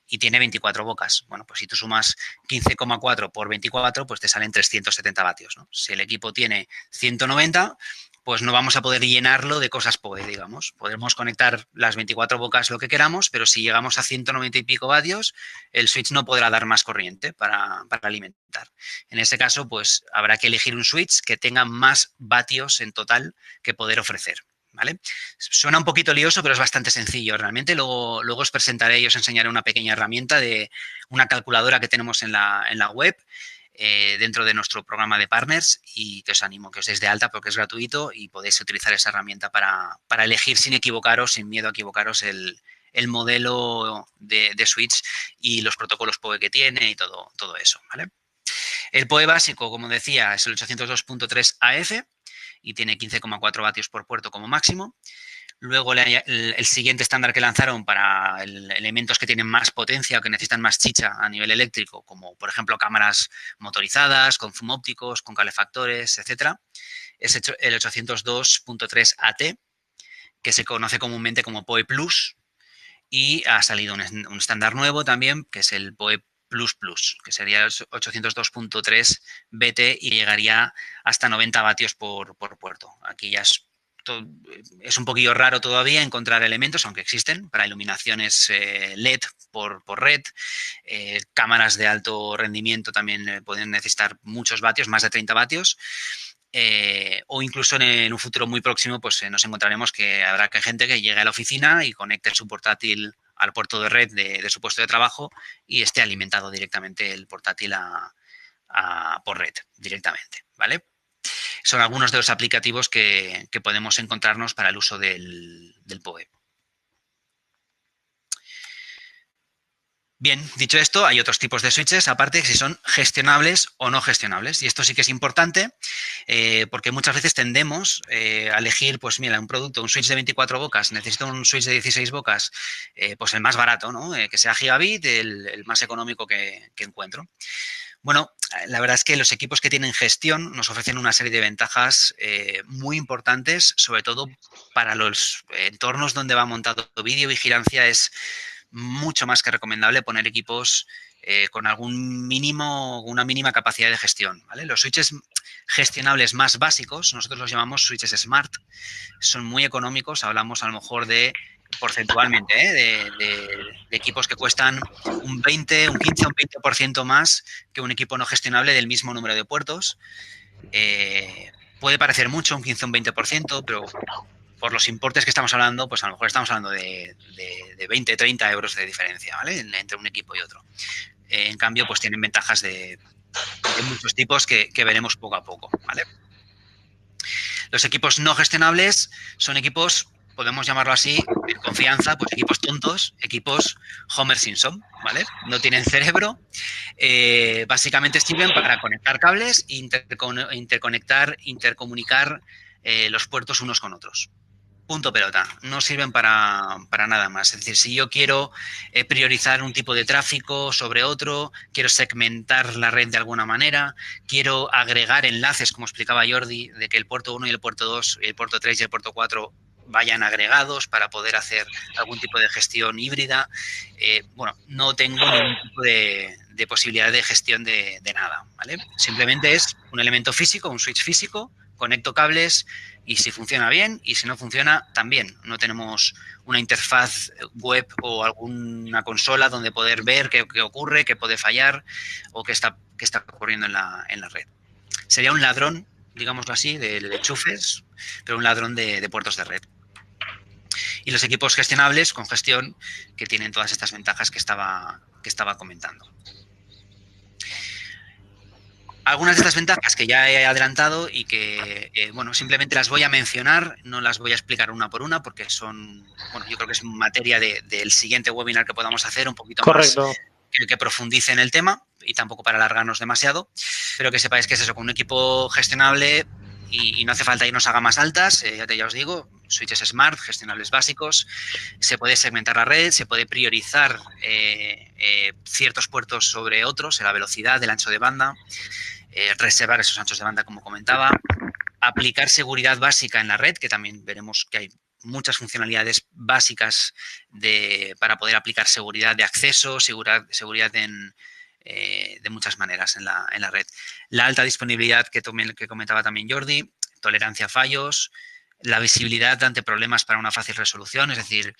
y tiene 24 bocas. Bueno, pues si tú sumas 15,4 por 24, pues te salen 370 vatios. ¿no? Si el equipo tiene 190, pues no vamos a poder llenarlo de cosas PoE, digamos. Podemos conectar las 24 bocas lo que queramos, pero si llegamos a 190 y pico vatios, el switch no podrá dar más corriente para alimentar. En ese caso, pues habrá que elegir un switch que tenga más vatios en total que poder ofrecer. ¿Vale? Suena un poquito lioso, pero es bastante sencillo realmente. Luego os presentaré y os enseñaré una pequeña herramienta de una calculadora que tenemos en la web dentro de nuestro programa de partners y que os animo que os deis de alta porque es gratuito y podéis utilizar esa herramienta para elegir sin equivocaros, sin miedo a equivocaros el modelo de switch y los protocolos PoE que tiene y todo eso, ¿vale? El PoE básico, como decía, es el 802.3 AF y tiene 15,4 vatios por puerto como máximo. Luego el siguiente estándar que lanzaron para elementos que tienen más potencia o que necesitan más chicha a nivel eléctrico, como por ejemplo cámaras motorizadas, con zoom ópticos, con calefactores, etcétera, es el 802.3 AT, que se conoce comúnmente como PoE Plus, y ha salido un estándar nuevo también, que es el PoE Plus Plus, que sería el 802.3 BT y llegaría hasta 90 vatios por puerto. Aquí ya es un poquillo raro todavía encontrar elementos, aunque existen, para iluminaciones LED por red. Cámaras de alto rendimiento también pueden necesitar muchos vatios, más de 30 vatios. O incluso en un futuro muy próximo pues nos encontraremos que habrá gente que llegue a la oficina y conecte su portátil al puerto de red de su puesto de trabajo y esté alimentado directamente el portátil por red directamente, ¿vale? Son algunos de los aplicativos que podemos encontrarnos para el uso del PoE. Bien, dicho esto, hay otros tipos de switches, aparte, que si son gestionables o no gestionables. Y esto sí que es importante porque muchas veces tendemos a elegir, pues mira, un producto, un switch de 24 bocas, necesito un switch de 16 bocas, pues el más barato, ¿no? Que sea gigabit, el más económico que encuentro. Bueno, la verdad es que los equipos que tienen gestión nos ofrecen una serie de ventajas muy importantes, sobre todo para los entornos donde va montado videovigilancia. Es mucho más que recomendable poner equipos con una mínima capacidad de gestión, ¿vale? Los switches gestionables más básicos, nosotros los llamamos switches smart, son muy económicos, hablamos a lo mejor de porcentualmente, de equipos que cuestan un 20, un 15 o un 20% más que un equipo no gestionable del mismo número de puertos. Puede parecer mucho, un 15 o un 20%, pero por los importes que estamos hablando, pues a lo mejor estamos hablando de 20, 30 euros de diferencia, ¿vale? Entre un equipo y otro. En cambio, pues tienen ventajas de muchos tipos que veremos poco a poco, ¿vale? Los equipos no gestionables son equipos, podemos llamarlo así, en confianza, pues equipos tontos, equipos Homer Simpson, ¿vale? No tienen cerebro, básicamente sirven para conectar cables e intercomunicar los puertos unos con otros. Punto pelota, no sirven para nada más. Es decir, si yo quiero priorizar un tipo de tráfico sobre otro, quiero segmentar la red de alguna manera, quiero agregar enlaces, como explicaba Jordi, de que el puerto 1 y el puerto 2, el puerto 3 y el puerto 4 vayan agregados para poder hacer algún tipo de gestión híbrida. Bueno, no tengo ningún tipo de posibilidad de gestión de nada, ¿vale? Simplemente es un elemento físico, un switch físico, conecto cables y si funciona bien y si no funciona también. No tenemos una interfaz web o alguna consola donde poder ver qué ocurre, qué puede fallar o qué está ocurriendo en la red. Sería un ladrón, digámoslo así, de enchufes, pero un ladrón de puertos de red. Y los equipos gestionables con gestión que tienen todas estas ventajas que estaba comentando. Algunas de estas ventajas que ya he adelantado y que, bueno, simplemente las voy a mencionar, no las voy a explicar una por una porque son, bueno, yo creo que es materia del siguiente webinar que podamos hacer un poquito Correcto. más que profundice en el tema y tampoco para alargarnos demasiado, pero que sepáis que es eso, con un equipo gestionable y no hace falta irnos a gamas altas, ya os digo, switches smart, gestionables básicos, se puede segmentar la red, se puede priorizar ciertos puertos sobre otros, la velocidad, el ancho de banda, reservar esos anchos de banda, como comentaba, aplicar seguridad básica en la red, que también veremos que hay muchas funcionalidades básicas para poder aplicar seguridad de acceso, seguridad de muchas maneras en la red. La alta disponibilidad que comentaba también Jordi, tolerancia a fallos, la visibilidad ante problemas para una fácil resolución, es decir,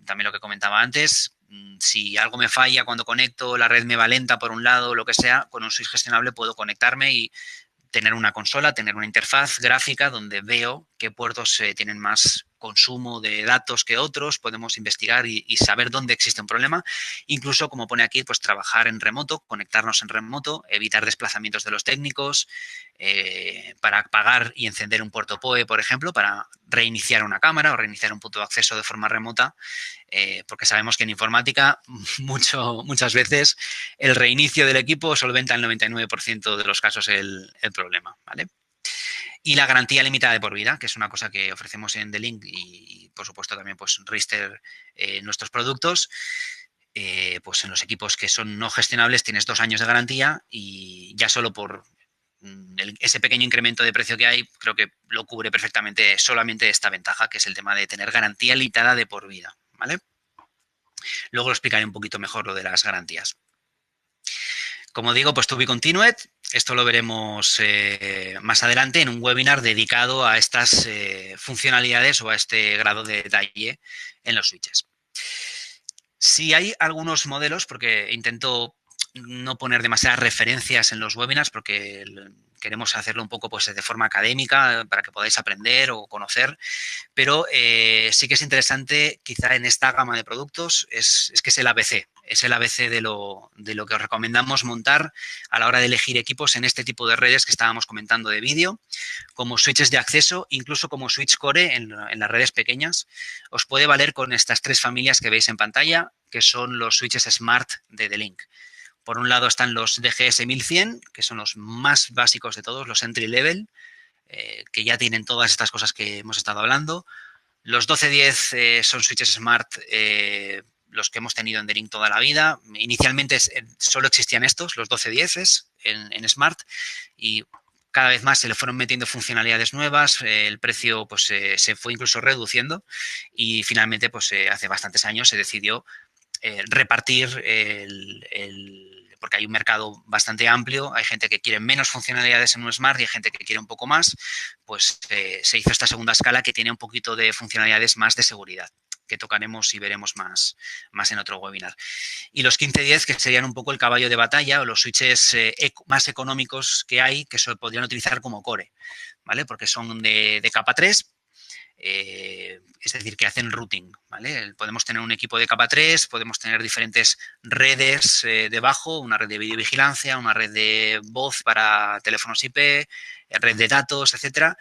también lo que comentaba antes, si algo me falla cuando conecto, la red me va lenta por un lado, lo que sea, con un switch gestionable puedo conectarme y tener una consola, tener una interfaz gráfica donde veo qué puertos tienen más consumo de datos que otros, podemos investigar y saber dónde existe un problema. Incluso, como pone aquí, pues trabajar en remoto, conectarnos en remoto, evitar desplazamientos de los técnicos, para apagar y encender un puerto PoE, por ejemplo, para reiniciar una cámara o reiniciar un punto de acceso de forma remota, porque sabemos que en informática muchas veces el reinicio del equipo solventa el 99% de los casos el problema, ¿vale? Y la garantía limitada de por vida, que es una cosa que ofrecemos en The Link y por supuesto también pues Rister, nuestros productos. Pues en los equipos que son no gestionables tienes 2 años de garantía y ya solo por ese pequeño incremento de precio que hay, creo que lo cubre perfectamente solamente esta ventaja, que es el tema de tener garantía limitada de por vida, ¿vale? Luego lo explicaré un poquito mejor lo de las garantías. Como digo, pues To Be Continued, esto lo veremos más adelante en un webinar dedicado a estas funcionalidades o a este grado de detalle en los switches. Si hay algunos modelos, porque intento no poner demasiadas referencias en los webinars porque queremos hacerlo un poco pues, de forma académica para que podáis aprender o conocer, pero sí que es interesante quizá en esta gama de productos es que es el ABC, es el ABC de lo que os recomendamos montar a la hora de elegir equipos en este tipo de redes que estábamos comentando de vídeo, como switches de acceso, incluso como switch core en las redes pequeñas. Os puede valer con estas 3 familias que veis en pantalla, que son los switches Smart de The Link. Por un lado están los DGS 1100, que son los más básicos de todos, los entry level, que ya tienen todas estas cosas que hemos estado hablando. Los 1210 son switches Smart, los que hemos tenido en The Link toda la vida. Inicialmente solo existían estos, los 1210 en Smart, y cada vez más se le fueron metiendo funcionalidades nuevas, el precio pues se fue incluso reduciendo y finalmente pues hace bastantes años se decidió repartir porque hay un mercado bastante amplio, hay gente que quiere menos funcionalidades en un Smart y hay gente que quiere un poco más, pues se hizo esta segunda escala que tiene un poquito de funcionalidades más de seguridad, que tocaremos y veremos más en otro webinar. Y los 1510, que serían un poco el caballo de batalla o los switches más económicos que hay, que se podrían utilizar como core, ¿vale? Porque son de capa 3, es decir, que hacen routing, ¿vale? Podemos tener un equipo de capa 3, podemos tener diferentes redes debajo, una red de videovigilancia, una red de voz para teléfonos IP, red de datos, etcétera,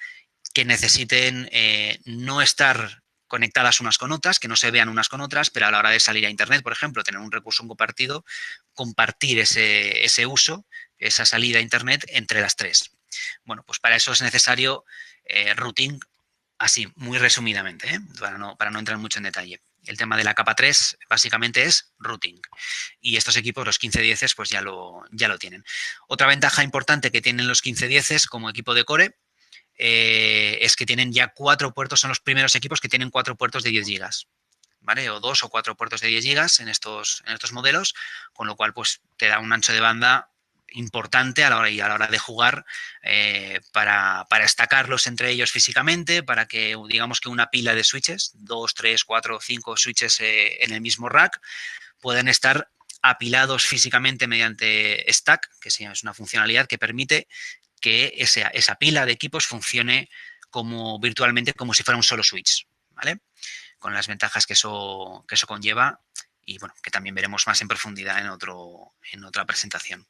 que necesiten no estar conectadas unas con otras, que no se vean unas con otras, pero a la hora de salir a Internet, por ejemplo, tener un recurso compartido, compartir ese uso, esa salida a Internet entre las 3. Bueno, pues para eso es necesario routing. Así, muy resumidamente, para no entrar mucho en detalle. El tema de la capa 3 básicamente es routing. Y estos equipos, los 1510, pues ya lo tienen. Otra ventaja importante que tienen los 1510 como equipo de core es que tienen ya 4 puertos, son los primeros equipos que tienen 4 puertos de 10 gigas. ¿Vale? O 2 o 4 puertos de 10 gigas en estos modelos, con lo cual pues te da un ancho de banda importante a la hora de jugar para estacarlos entre ellos físicamente, para que digamos que una pila de switches, 2, 3, 4, 5 switches en el mismo rack, puedan estar apilados físicamente mediante stack, que es una funcionalidad que permite que esa pila de equipos funcione virtualmente como si fuera un solo switch, ¿vale? Con las ventajas que eso conlleva y bueno, que también veremos más en profundidad en otra presentación.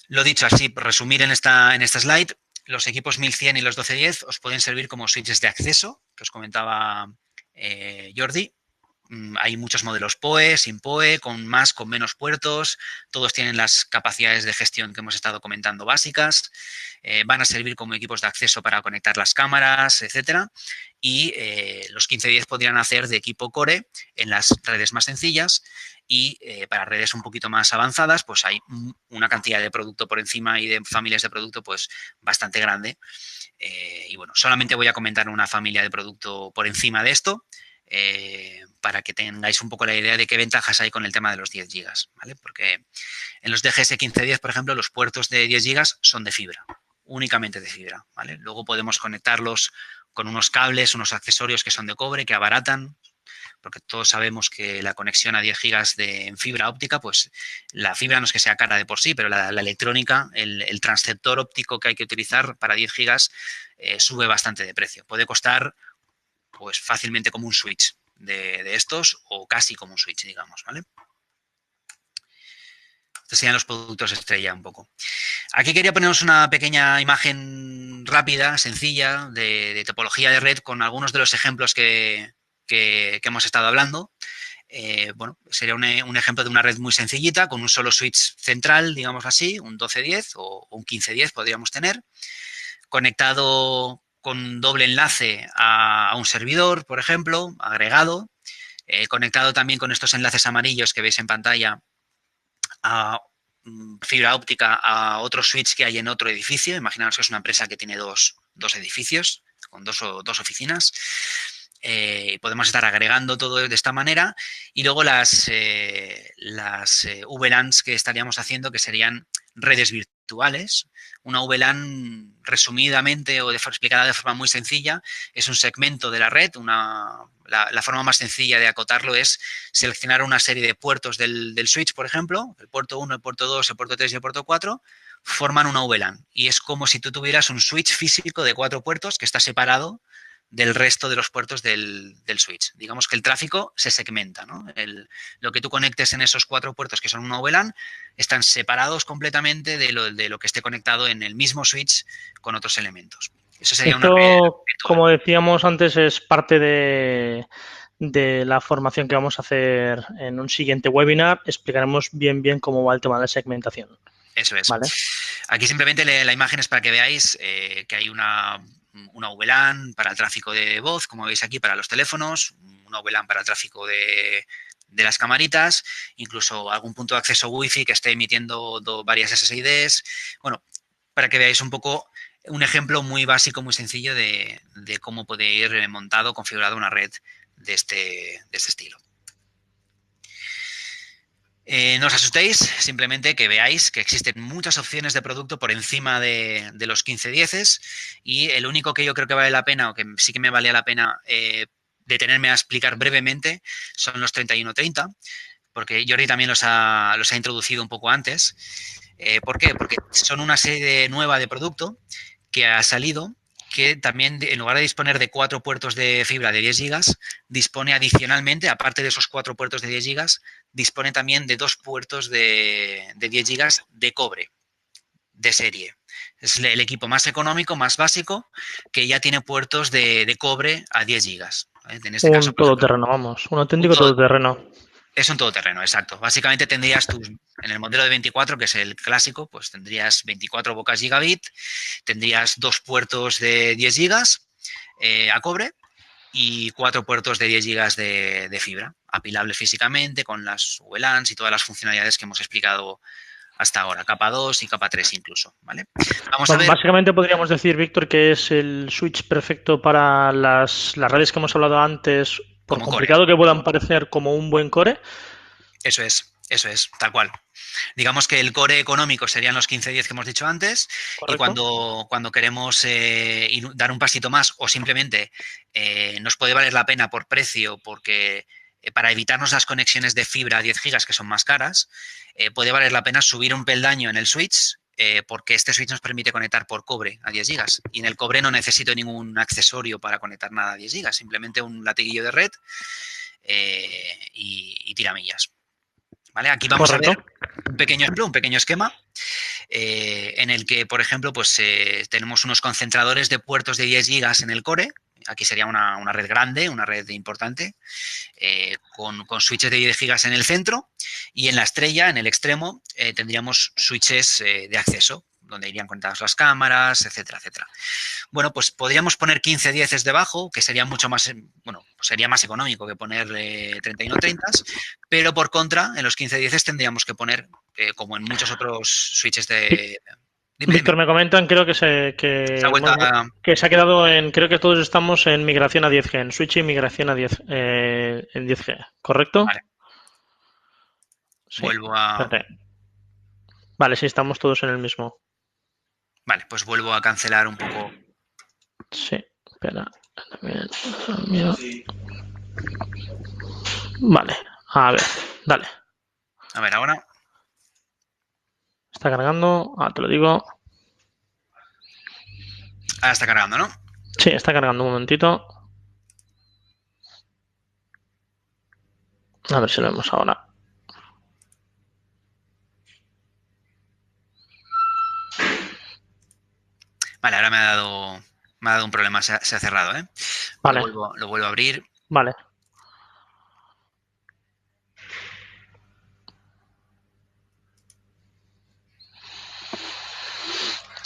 Lo dicho, así, por resumir en esta slide, los equipos 1100 y los 1210 os pueden servir como switches de acceso, que os comentaba Jordi. Hay muchos modelos PoE, sin PoE, con más, con menos puertos. Todos tienen las capacidades de gestión que hemos estado comentando básicas. Van a servir como equipos de acceso para conectar las cámaras, etcétera. Y los 1510 podrían hacer de equipo core en las redes más sencillas y para redes un poquito más avanzadas, pues hay una cantidad de producto por encima y de familias de producto pues bastante grande. Y bueno, solamente voy a comentar una familia de producto por encima de esto, para que tengáis un poco la idea de qué ventajas hay con el tema de los 10 gigas, ¿vale? Porque en los DGS 1510, por ejemplo, los puertos de 10 gigas son de fibra, únicamente de fibra, ¿vale? Luego podemos conectarlos con unos cables, unos accesorios que son de cobre, que abaratan, porque todos sabemos que la conexión a 10 gigas en fibra óptica, pues la fibra no es que sea cara de por sí, pero la electrónica, el transceptor óptico que hay que utilizar para 10 gigas sube bastante de precio. Puede costar pues fácilmente como un switch de estos o casi como un switch, digamos, ¿vale? Estos serían los productos estrella un poco. Aquí quería poneros una pequeña imagen rápida, sencilla, de topología de red con algunos de los ejemplos que hemos estado hablando. Bueno, sería un ejemplo de una red muy sencillita, con un solo switch central, digamos así, un 1210 o un 1510 podríamos tener, conectado con doble enlace a un servidor, por ejemplo, agregado, conectado también con estos enlaces amarillos que veis en pantalla a fibra óptica a otro switch que hay en otro edificio. Imaginaos que es una empresa que tiene dos edificios con dos oficinas. Podemos estar agregando todo de esta manera y luego las VLANs que estaríamos haciendo, que serían redes virtuales. Una VLAN, resumidamente o explicada de forma muy sencilla, es un segmento de la red. La forma más sencilla de acotarlo es seleccionar una serie de puertos del switch, por ejemplo, el puerto 1, el puerto 2, el puerto 3 y el puerto 4, forman una VLAN. Y es como si tú tuvieras un switch físico de 4 puertos que está separado del resto de los puertos del switch. Digamos que el tráfico se segmenta, ¿no? Lo que tú conectes en esos 4 puertos, que son una VLAN, están separados completamente de lo que esté conectado en el mismo switch con otros elementos. Eso sería una red Esto, virtual. como decíamos antes, es parte de la formación que vamos a hacer en un siguiente webinar. Explicaremos bien cómo va el tema de la segmentación. Eso es. ¿Vale? Aquí simplemente la imagen es para que veáis que hay una VLAN para el tráfico de voz, como veis aquí, para los teléfonos, una VLAN para el tráfico de las camaritas, incluso algún punto de acceso Wi-Fi que esté emitiendo varias SSIDs. Bueno, para que veáis un poco un ejemplo muy básico, muy sencillo de cómo puede ir montado, configurado una red de este estilo. No os asustéis, simplemente que veáis que existen muchas opciones de producto por encima de los 1510 y el único que yo creo que vale la pena, o que sí que me valía la pena detenerme a explicar brevemente, son los 3130, porque Jordi también los ha introducido un poco antes. ¿Por qué? Porque son una serie nueva de producto que ha salido, que también, en lugar de disponer de 4 puertos de fibra de 10 gigas, dispone adicionalmente, aparte de esos 4 puertos de 10 gigas, dispone también de 2 puertos de 10 gigas de cobre, de serie. Es el equipo más económico, más básico, que ya tiene puertos de cobre a 10 gigas. En este caso, Un por ejemplo, todoterreno, vamos. Un auténtico todoterreno. es un todoterreno, exacto. Básicamente tendrías en el modelo de 24, que es el clásico, pues tendrías 24 bocas gigabit, tendrías 2 puertos de 10 gigas a cobre y 4 puertos de 10 gigas de fibra, apilables físicamente con las VLANs y todas las funcionalidades que hemos explicado hasta ahora, capa 2 y capa 3 incluso, ¿vale? Vamos a ver. Básicamente podríamos decir, Víctor, que es el switch perfecto para las redes que hemos hablado antes, por Como core. complicado que puedan parecer, como un buen core. Eso es, tal cual. Digamos que el core económico serían los 15-10 que hemos dicho antes. ¿Correcto? Y cuando queremos dar un pasito más o simplemente nos puede valer la pena por precio, porque para evitarnos las conexiones de fibra a 10 gigas que son más caras, puede valer la pena subir un peldaño en el switch, porque este switch nos permite conectar por cobre a 10 gigas. Y en el cobre no necesito ningún accesorio para conectar nada a 10 gigas, simplemente un latiguillo de red y tiramillas. ¿Vale? Aquí vamos a ver un pequeño ejemplo, un pequeño esquema en el que, por ejemplo, pues tenemos unos concentradores de puertos de 10 gigas en el core. Aquí sería una red grande, una red importante, con switches de 10 gigas en el centro y en la estrella, en el extremo, tendríamos switches de acceso, donde irían conectadas las cámaras, etcétera, etcétera. Bueno, pues podríamos poner 15-10 debajo, que sería mucho más, bueno, sería más económico que poner 31-30, pero por contra, en los 15-10 tendríamos que poner, como en muchos otros switches de... Víctor, me comentan, creo que se ha quedado en, creo que todos estamos en migración a 10G, en switch y migración a 10, en 10G, ¿correcto? Vale. Sí. Vuelvo a... Espérate. Vale, sí, estamos todos en el mismo. Vale, pues vuelvo a cancelar un poco. Sí, espera. Vale, a ver, dale. A ver, ahora. Está cargando, te lo digo. Ahora está cargando, ¿no? Sí, está cargando un momentito. A ver si lo vemos ahora. Vale, ahora me ha dado un problema, se ha cerrado, ¿eh? Vale, Lo vuelvo a abrir. vale.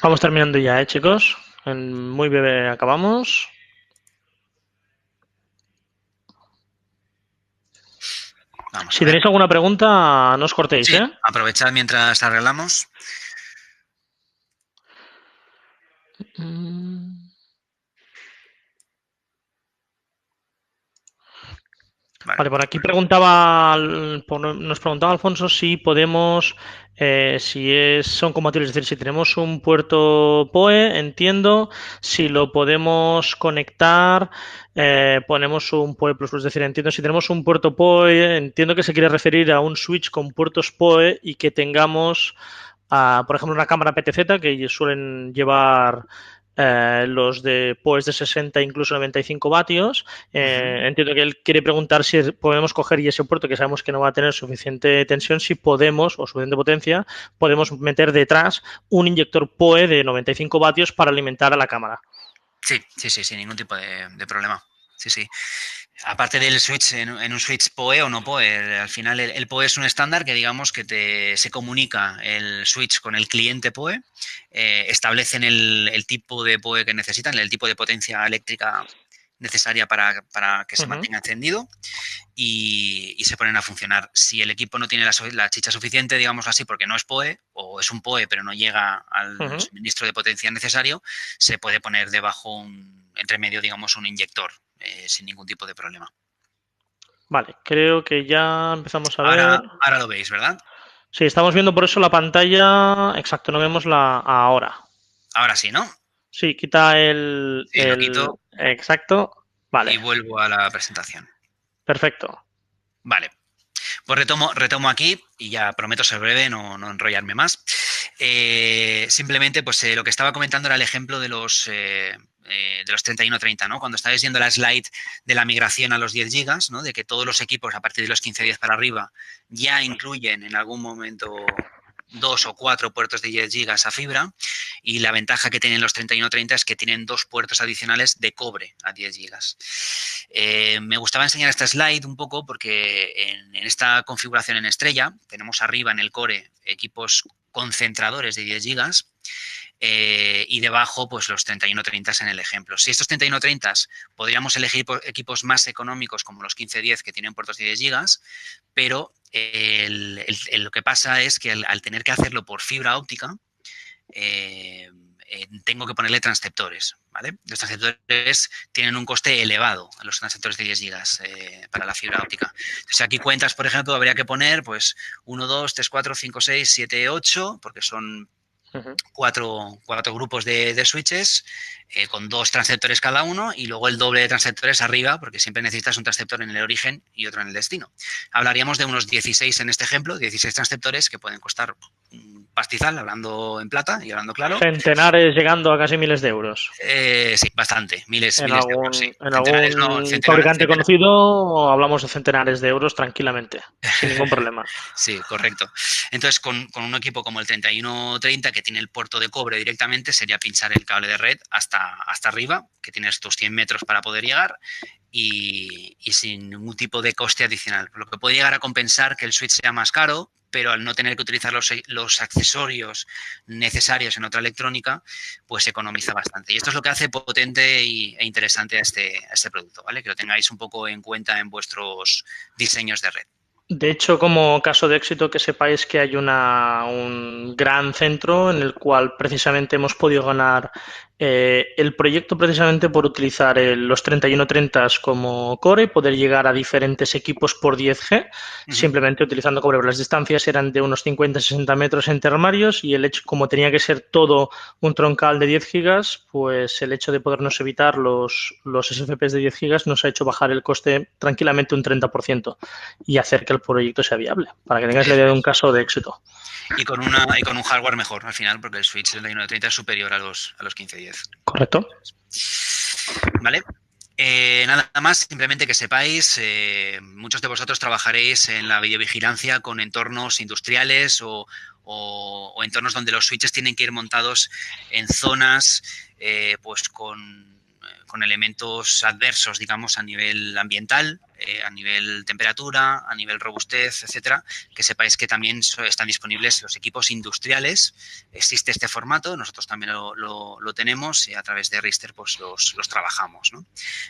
Vamos terminando ya, chicos. En muy breve acabamos. Vamos a Si ver. tenéis alguna pregunta, no os cortéis, Sí, ¿eh? aprovechad mientras arreglamos. Vale. Vale, por aquí nos preguntaba Alfonso si podemos, son compatibles, es decir, si tenemos un puerto PoE, entiendo, si lo podemos conectar, ponemos un PoE plus, es decir, entiendo, si tenemos un puerto PoE, entiendo que se quiere referir a un switch con puertos PoE y que tengamos, por ejemplo, una cámara PTZ que suelen llevar los de PoEs de 60, incluso 95 vatios. Entiendo que él quiere preguntar si podemos coger y ese puerto que sabemos que no va a tener suficiente tensión, si podemos, o suficiente potencia, podemos meter detrás un inyector PoE de 95 vatios para alimentar a la cámara. Sí, sin ningún tipo de problema. Sí, sí. Aparte del switch, en un switch PoE o no PoE, al final el PoE es un estándar que digamos que se comunica el switch con el cliente PoE, establecen el tipo de PoE que necesitan, el tipo de potencia eléctrica necesaria para que se mantenga encendido y se ponen a funcionar. Si el equipo no tiene la chicha suficiente, digamos así, porque no es PoE o es un PoE pero no llega al suministro de potencia necesario, se puede poner debajo entre medio, digamos, un inyector sin ningún tipo de problema. Vale, creo que ya empezamos a ver. Ahora lo veis, ¿verdad? Sí, estamos viendo por eso la pantalla. Exacto, no vemos la ahora. Ahora sí, ¿no? Sí, quita el, Sí, lo quito exacto. Vale, y vuelvo a la presentación. perfecto. Vale. Pues retomo aquí y ya prometo ser breve, no enrollarme más. Simplemente, pues lo que estaba comentando era el ejemplo de los 3130, ¿no? Cuando estabais viendo la slide de la migración a los 10 gigas, ¿no? De que todos los equipos a partir de los 1510 para arriba ya incluyen en algún momento 2 o 4 puertos de 10 gigas a fibra, y la ventaja que tienen los 3130 es que tienen 2 puertos adicionales de cobre a 10 gigas. Me gustaba enseñar esta slide un poco porque en esta configuración en estrella tenemos arriba en el core equipos concentradores de 10 gigas y debajo pues los 3130 en el ejemplo. Si estos 3130 podríamos elegir equipos más económicos como los 1510 que tienen puertos de 10 gigas, pero lo que pasa es que al tener que hacerlo por fibra óptica, tengo que ponerle transceptores, ¿vale? Los transceptores tienen un coste elevado, los transceptores de 10 gigas para la fibra óptica. Entonces, aquí cuentas, por ejemplo, habría que poner pues 1, 2, 3, 4, 5, 6, 7, 8, porque son cuatro grupos de switches con 2 transceptores cada uno y luego el doble de transceptores arriba, porque siempre necesitas un transceptor en el origen y otro en el destino. Hablaríamos de unos 16 en este ejemplo, 16 transceptores que pueden costar un pastizal, hablando en plata y hablando claro. Centenares llegando a casi miles de euros. Sí, bastante, miles de euros, sí. En Centenares no, algún fabricante conocido hablamos de centenares de euros tranquilamente, sin ningún problema. Sí, correcto. Entonces, con un equipo como el 3130, que tiene el puerto de cobre directamente, sería pinchar el cable de red hasta arriba, que tienes tus 100 metros para poder llegar, y sin ningún tipo de coste adicional. Lo que puede llegar a compensar que el switch sea más caro, pero al no tener que utilizar los accesorios necesarios en otra electrónica, pues se economiza bastante. Y esto es lo que hace potente e interesante a este producto, ¿vale? Que lo tengáis un poco en cuenta en vuestros diseños de red. De hecho, como caso de éxito, que sepáis que hay un gran centro en el cual precisamente hemos podido ganar el proyecto precisamente por utilizar los 3130 como core y poder llegar a diferentes equipos por 10G, simplemente utilizando cobre. Las distancias eran de unos 50-60 metros entre armarios y el hecho, como tenía que ser todo un troncal de 10 gigas, pues el hecho de podernos evitar los SFPs de 10 gigas nos ha hecho bajar el coste tranquilamente un 30% y hacer que el proyecto sea viable, para que tengáis la idea de un caso de éxito. Y con un hardware mejor al final, porque el switch del 3130 es superior a los 1510. Correcto. ¿Vale? Nada más, simplemente que sepáis, muchos de vosotros trabajaréis en la videovigilancia con entornos industriales o entornos donde los switches tienen que ir montados en zonas pues con elementos adversos, digamos, a nivel ambiental, a nivel temperatura, a nivel robustez, etcétera. Que sepáis que también están disponibles los equipos industriales. Existe este formato, nosotros también lo tenemos y a través de Rister pues los trabajamos, ¿no?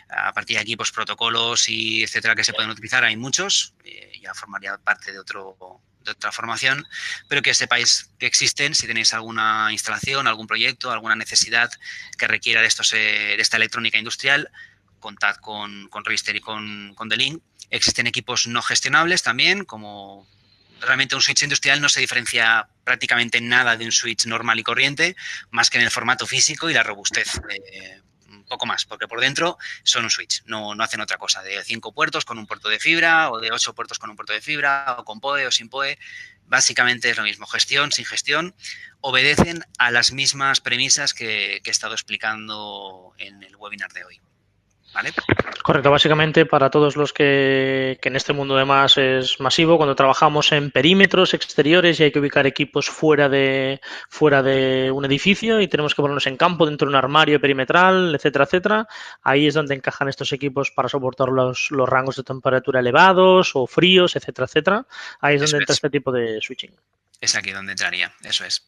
A partir de aquí, pues protocolos y etcétera que se pueden utilizar, hay muchos, ya formaría parte de otra formación, pero que sepáis que existen si tenéis alguna instalación, algún proyecto, alguna necesidad que requiera de esta electrónica industrial, contad con Rister y con The Link. Existen equipos no gestionables también, como realmente un switch industrial no se diferencia prácticamente nada de un switch normal y corriente, más que en el formato físico y la robustez. Un poco más, porque por dentro son un switch, no hacen otra cosa, de 5 puertos con un puerto de fibra o de 8 puertos con un puerto de fibra o con PoE o sin PoE, básicamente es lo mismo, gestión, sin gestión, obedecen a las mismas premisas que he estado explicando en el webinar de hoy, ¿vale? Correcto, básicamente para todos los que en este mundo además es masivo, cuando trabajamos en perímetros exteriores y hay que ubicar equipos fuera de un edificio y tenemos que ponernos en campo dentro de un armario perimetral, etcétera, etcétera, ahí es donde encajan estos equipos para soportar los rangos de temperatura elevados o fríos, etcétera, etcétera. Ahí es Eso donde entra este tipo de switching. es aquí donde entraría, eso es.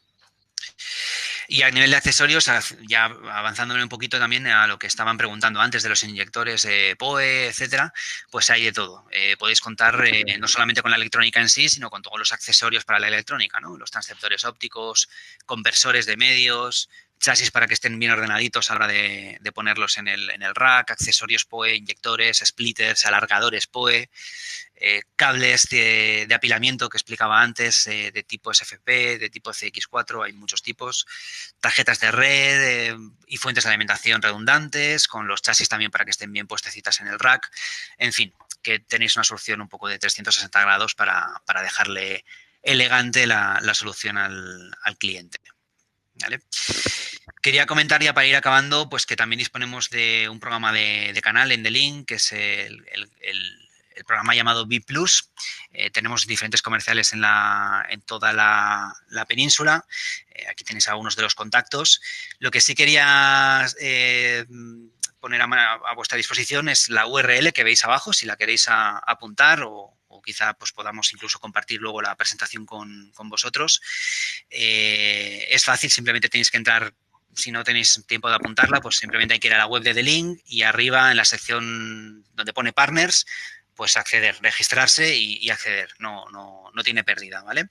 Y a nivel de accesorios, ya avanzándome un poquito también a lo que estaban preguntando antes de los inyectores PoE, etcétera, pues hay de todo. Podéis contar no solamente con la electrónica en sí, sino con todos los accesorios para la electrónica, ¿no? Los transceptores ópticos, conversores de medios, chasis para que estén bien ordenaditos a la hora de ponerlos en el rack, accesorios PoE, inyectores, splitters, alargadores PoE, cables de apilamiento que explicaba antes, de tipo SFP, de tipo CX4, hay muchos tipos, tarjetas de red y fuentes de alimentación redundantes, con los chasis también para que estén bien puestecitas en el rack. En fin, que tenéis una solución un poco de 360 grados para dejarle elegante la solución al cliente. ¿Vale? Quería comentar ya para ir acabando, pues que también disponemos de un programa de canal en The Link, que es el programa llamado B+. Tenemos diferentes comerciales en toda la península. Aquí tenéis algunos de los contactos. Lo que sí quería poner a vuestra disposición es la URL que veis abajo, si la queréis apuntar o quizá pues podamos incluso compartir luego la presentación con vosotros. Es fácil, simplemente tenéis que entrar. Si no tenéis tiempo de apuntarla, pues simplemente hay que ir a la web de The Link y arriba en la sección donde pone Partners, pues acceder, registrarse y acceder. No tiene pérdida, ¿vale?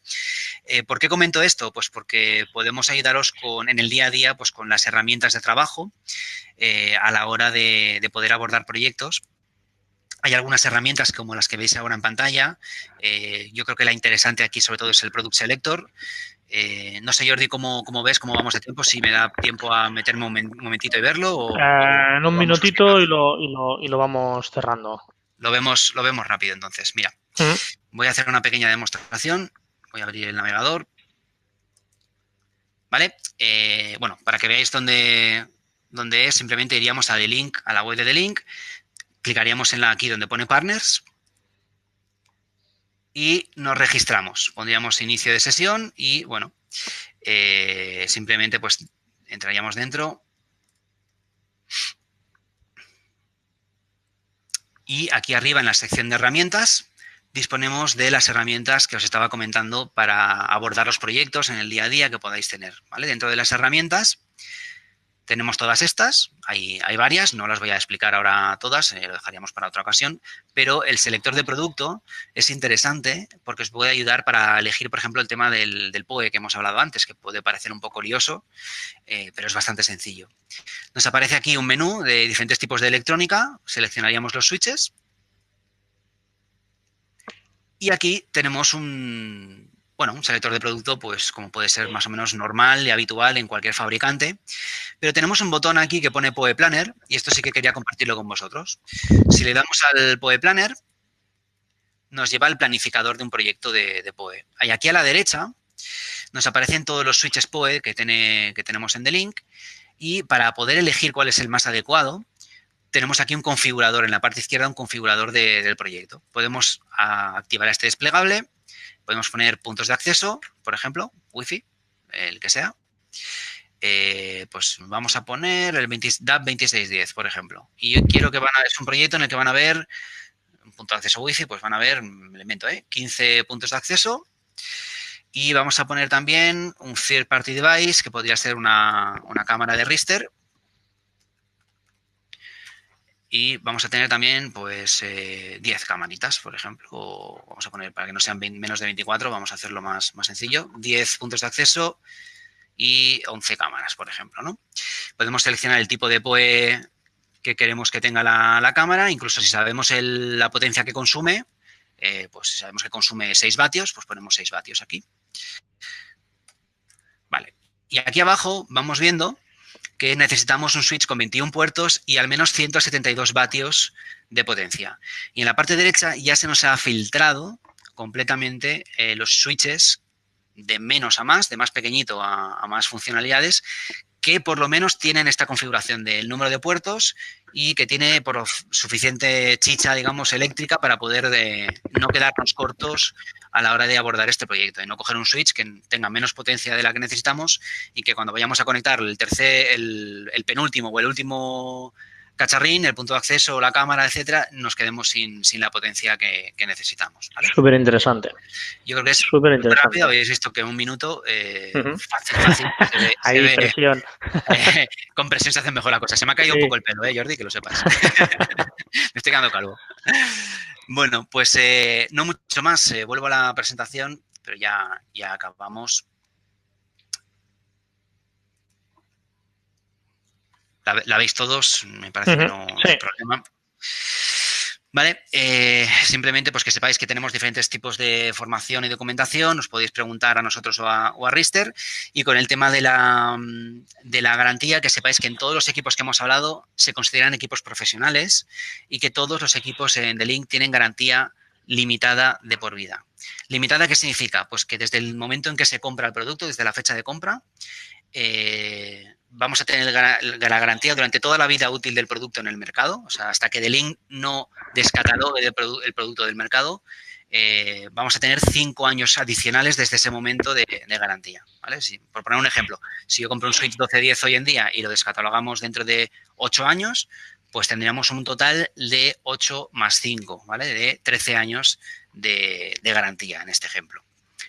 ¿Por qué comento esto? Pues porque podemos ayudaros en el día a día pues con las herramientas de trabajo a la hora de poder abordar proyectos. Hay algunas herramientas como las que veis ahora en pantalla. Yo creo que la interesante aquí sobre todo es el Product Selector. No sé, Jordi, ¿cómo ves? ¿Cómo vamos de tiempo? Si me da tiempo a meterme un momentito y verlo En un o vamos así minutito rápido. y lo vamos cerrando. Lo vemos rápido entonces. Mira, voy a hacer una pequeña demostración. Voy a abrir el navegador. ¿Vale? Bueno, para que veáis dónde es, simplemente iríamos a The Link, a la web de The Link, clicaríamos en aquí donde pone Partners y nos registramos. Pondríamos inicio de sesión y, bueno, simplemente pues entraríamos dentro. Y aquí arriba en la sección de herramientas disponemos de las herramientas que os estaba comentando para abordar los proyectos en el día a día que podáis tener. ¿Vale? Dentro de las herramientas tenemos todas estas, hay varias, no las voy a explicar ahora todas, lo dejaríamos para otra ocasión, pero el selector de producto es interesante porque os puede ayudar para elegir, por ejemplo, el tema del PoE que hemos hablado antes, que puede parecer un poco lioso, pero es bastante sencillo. Nos aparece aquí un menú de diferentes tipos de electrónica, seleccionaríamos los switches y aquí tenemos un selector de producto, pues como puede ser más o menos normal y habitual en cualquier fabricante, pero tenemos un botón aquí que pone PoE Planner y esto sí que quería compartirlo con vosotros. Si le damos al PoE Planner, nos lleva al planificador de un proyecto de PoE. Y aquí a la derecha nos aparecen todos los switches PoE que tenemos en The Link y para poder elegir cuál es el más adecuado, tenemos aquí un configurador, en la parte izquierda un configurador del proyecto. Podemos activar este desplegable, podemos poner puntos de acceso, por ejemplo, Wi-Fi, el que sea. Pues vamos a poner el DAP 2610, por ejemplo. Y yo quiero que es un proyecto en el que van a ver un punto de acceso Wi-Fi, pues van a ver, elemento, 15 puntos de acceso. Y vamos a poner también un third party device, que podría ser una cámara de Rister. Y vamos a tener también, pues, 10 camaritas, por ejemplo. O vamos a poner, para que no sean menos de 24, vamos a hacerlo más sencillo. 10 puntos de acceso y 11 cámaras, por ejemplo, ¿no? Podemos seleccionar el tipo de PoE que queremos que tenga la cámara. Incluso si sabemos la potencia que consume, pues si sabemos que consume 6 vatios, pues ponemos 6 vatios aquí. Vale. Y aquí abajo vamos viendo que necesitamos un switch con 21 puertos y al menos 172 vatios de potencia. Y en la parte derecha ya se nos ha filtrado completamente los switches de menos a más, de más pequeñito a más funcionalidades, que por lo menos tienen esta configuración del número de puertos y que tiene por suficiente chicha, digamos, eléctrica para poder no quedarnos cortos a la hora de abordar este proyecto y no coger un switch que tenga menos potencia de la que necesitamos y que cuando vayamos a conectar el penúltimo o el último cacharrín, el punto de acceso, la cámara, etcétera, nos quedemos sin la potencia que necesitamos, ¿vale? Súper interesante. Yo creo que es súper interesante. rápido. Habéis visto que en un minuto, fácil. Hay presión. Con presión se hace mejor la cosa. Se me ha caído un poco el pelo, Jordi, que lo sepas. Me estoy quedando calvo. Bueno, pues no mucho más. Vuelvo a la presentación, pero ya acabamos. La veis todos, me parece que no hay problema. Vale, simplemente pues que sepáis que tenemos diferentes tipos de formación y documentación, os podéis preguntar a nosotros o a Rister, y con el tema de la garantía, que sepáis que en todos los equipos que hemos hablado se consideran equipos profesionales y que todos los equipos en The Link tienen garantía limitada de por vida. ¿Limitada qué significa? Pues que desde el momento en que se compra el producto, desde la fecha de compra, vamos a tener la garantía durante toda la vida útil del producto en el mercado, o sea, hasta que The Link no descatalogue el producto del mercado, vamos a tener 5 años adicionales desde ese momento de garantía, ¿vale? Por poner un ejemplo, si yo compro un Switch 1210 hoy en día y lo descatalogamos dentro de 8 años, pues tendríamos un total de 8 más 5, ¿vale? De 13 años de garantía en este ejemplo.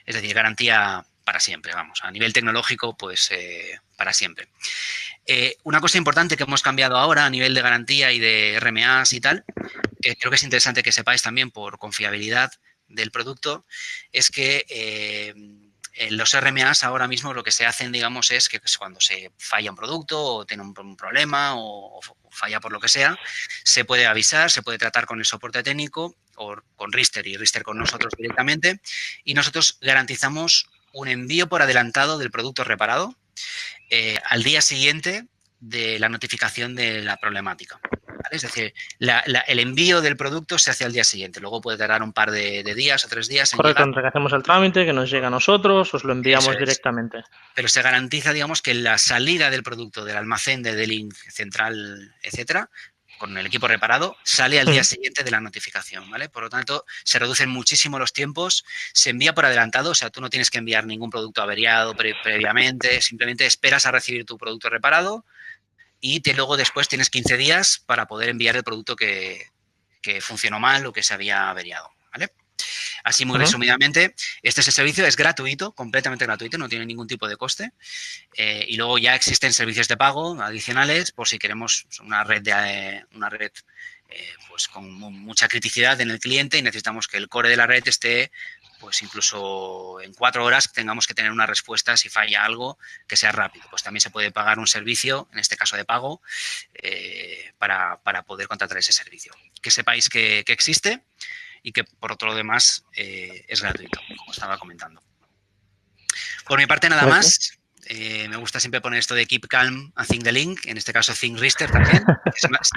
Es decir, garantía para siempre, vamos, a nivel tecnológico, pues para siempre. Una cosa importante que hemos cambiado ahora a nivel de garantía y de RMAs y tal, que creo que es interesante que sepáis también por confiabilidad del producto, es que los RMAs ahora mismo lo que se hacen, digamos, es que cuando se falla un producto o tiene un problema o falla por lo que sea, se puede avisar, se puede tratar con el soporte técnico o con Rister y Rister con nosotros directamente, y nosotros garantizamos un envío por adelantado del producto reparado al día siguiente de la notificación de la problemática. ¿Vale? Es decir, el envío del producto se hace al día siguiente. Luego puede tardar un par de días o 3 días. Correcto, entre que hacemos el trámite, que nos llega a nosotros, os lo enviamos directamente. Pero se garantiza, digamos, que la salida del producto del almacén de The Link central, etcétera, con el equipo reparado, sale al día siguiente de la notificación, ¿vale? Por lo tanto, se reducen muchísimo los tiempos, se envía por adelantado, o sea, tú no tienes que enviar ningún producto averiado previamente, simplemente esperas a recibir tu producto reparado y luego después tienes 15 días para poder enviar el producto que funcionó mal o que se había averiado, ¿vale? Así muy resumidamente, este es el servicio, es gratuito, completamente gratuito, no tiene ningún tipo de coste. Y luego ya existen servicios de pago adicionales por si queremos una red pues con mucha criticidad en el cliente y necesitamos que el core de la red esté pues incluso en 4 horas tengamos que tener una respuesta si falla algo que sea rápido. Pues también se puede pagar un servicio, en este caso de pago, para poder contratar ese servicio. Que sepáis que existe y que por otro lo demás es gratuito, como estaba comentando. Por mi parte nada más. Me gusta siempre poner esto de Keep Calm and Think the Link, en este caso Think Rister también.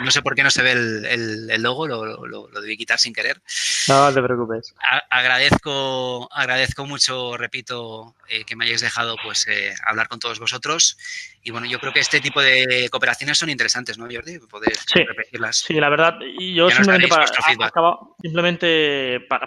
No sé por qué no se ve el logo, lo debí quitar sin querer. No te preocupes. Agradezco mucho, repito, que me hayáis dejado pues hablar con todos vosotros Y bueno, yo creo que este tipo de cooperaciones son interesantes, ¿no, Jordi? Poder Sí, repetirlas. sí, la verdad. Y yo Ya nos simplemente daréis vuestro feedback.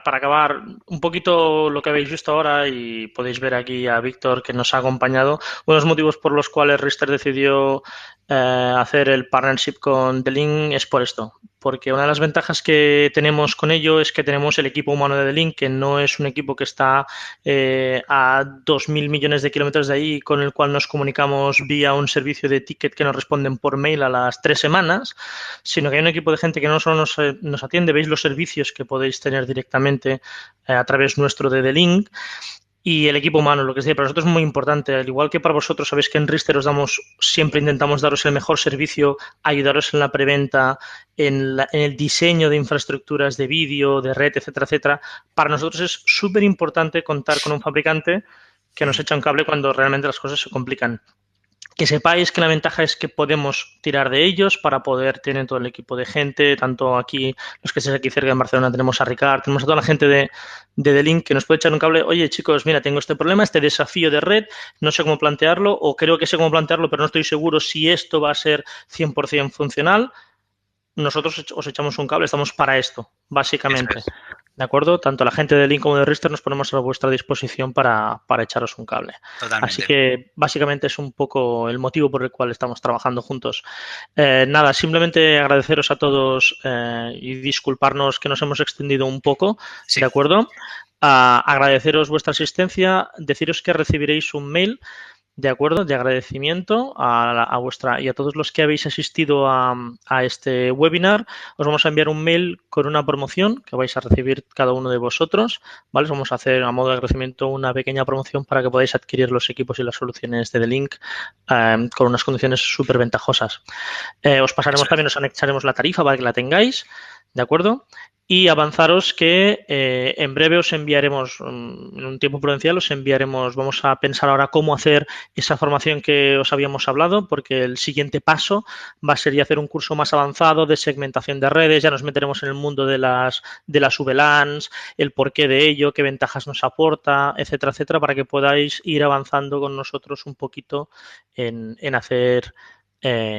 para acabar un poquito lo que habéis visto ahora y podéis ver aquí a Víctor que nos ha acompañado. Uno de los motivos por los cuales Rister decidió hacer el partnership con The Link es por esto. Porque una de las ventajas que tenemos con ello es que tenemos el equipo humano de The Link, que no es un equipo que está a 2.000 millones de kilómetros de ahí, con el cual nos comunicamos vía un servicio de ticket que nos responden por mail a las 3 semanas, sino que hay un equipo de gente que no solo nos atiende, veis los servicios que podéis tener directamente a través nuestro de The Link. Y el equipo humano, lo que sea, para nosotros es muy importante. Al igual que para vosotros, sabéis que en Rister os damos, siempre intentamos daros el mejor servicio, ayudaros en la preventa, en el diseño de infraestructuras de vídeo, de red, etcétera, etcétera. Para nosotros es súper importante contar con un fabricante que nos echa un cable cuando realmente las cosas se complican. Que sepáis que la ventaja es que podemos tirar de ellos para poder tener todo el equipo de gente, tanto aquí, los que estéis aquí cerca en Barcelona, tenemos a Ricard, tenemos a toda la gente de The Link que nos puede echar un cable. Oye, chicos, mira, tengo este problema, este desafío de red, no sé cómo plantearlo, o creo que sé cómo plantearlo, pero no estoy seguro si esto va a ser 100% funcional. Nosotros os echamos un cable, estamos para esto, Eso básicamente. es, ¿De acuerdo? Tanto la gente de Link como de Rister nos ponemos a vuestra disposición para echaros un cable. Así totalmente. que básicamente es un poco el motivo por el cual estamos trabajando juntos. Nada, simplemente agradeceros a todos y disculparnos que nos hemos extendido un poco, Sí, ¿de acuerdo? Agradeceros vuestra asistencia, deciros que recibiréis un mail de acuerdo, de agradecimiento a vuestra y a todos los que habéis asistido a este webinar. Os vamos a enviar un mail con una promoción que vais a recibir cada uno de vosotros, ¿vale? Os vamos a hacer a modo de agradecimiento una pequeña promoción para que podáis adquirir los equipos y las soluciones de The Link con unas condiciones súper ventajosas. Os pasaremos eso es. también, os anexaremos la tarifa para que la tengáis, ¿de acuerdo? Y avanzaros que en breve os enviaremos, en un tiempo prudencial, os enviaremos, vamos a pensar ahora cómo hacer esa formación que os habíamos hablado, porque el siguiente paso va a ser ya hacer un curso más avanzado de segmentación de redes, ya nos meteremos en el mundo de las VLANs, el porqué de ello, qué ventajas nos aporta, etcétera, etcétera, para que podáis ir avanzando con nosotros un poquito en hacer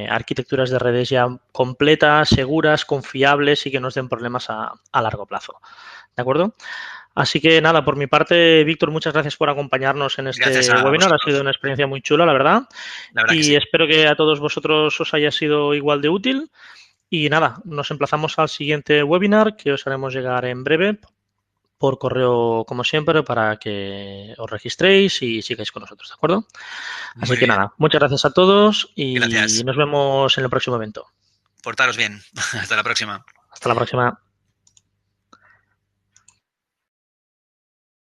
arquitecturas de redes ya completas, seguras, confiables y que nos den problemas a largo plazo. ¿De acuerdo? Así que nada, por mi parte, Víctor, muchas gracias por acompañarnos en Gracias este a webinar. Ha sido vosotros. una experiencia muy chula, la verdad. La verdad que Y sí. espero que a todos vosotros os haya sido igual de útil. Y nada, nos emplazamos al siguiente webinar que os haremos llegar en breve por correo, como siempre, para que os registréis y sigáis con nosotros, ¿de acuerdo? Así Muy que bien. nada, muchas gracias a todos y Gracias. nos vemos en el próximo evento. Portaros bien. Hasta la próxima. Hasta la próxima.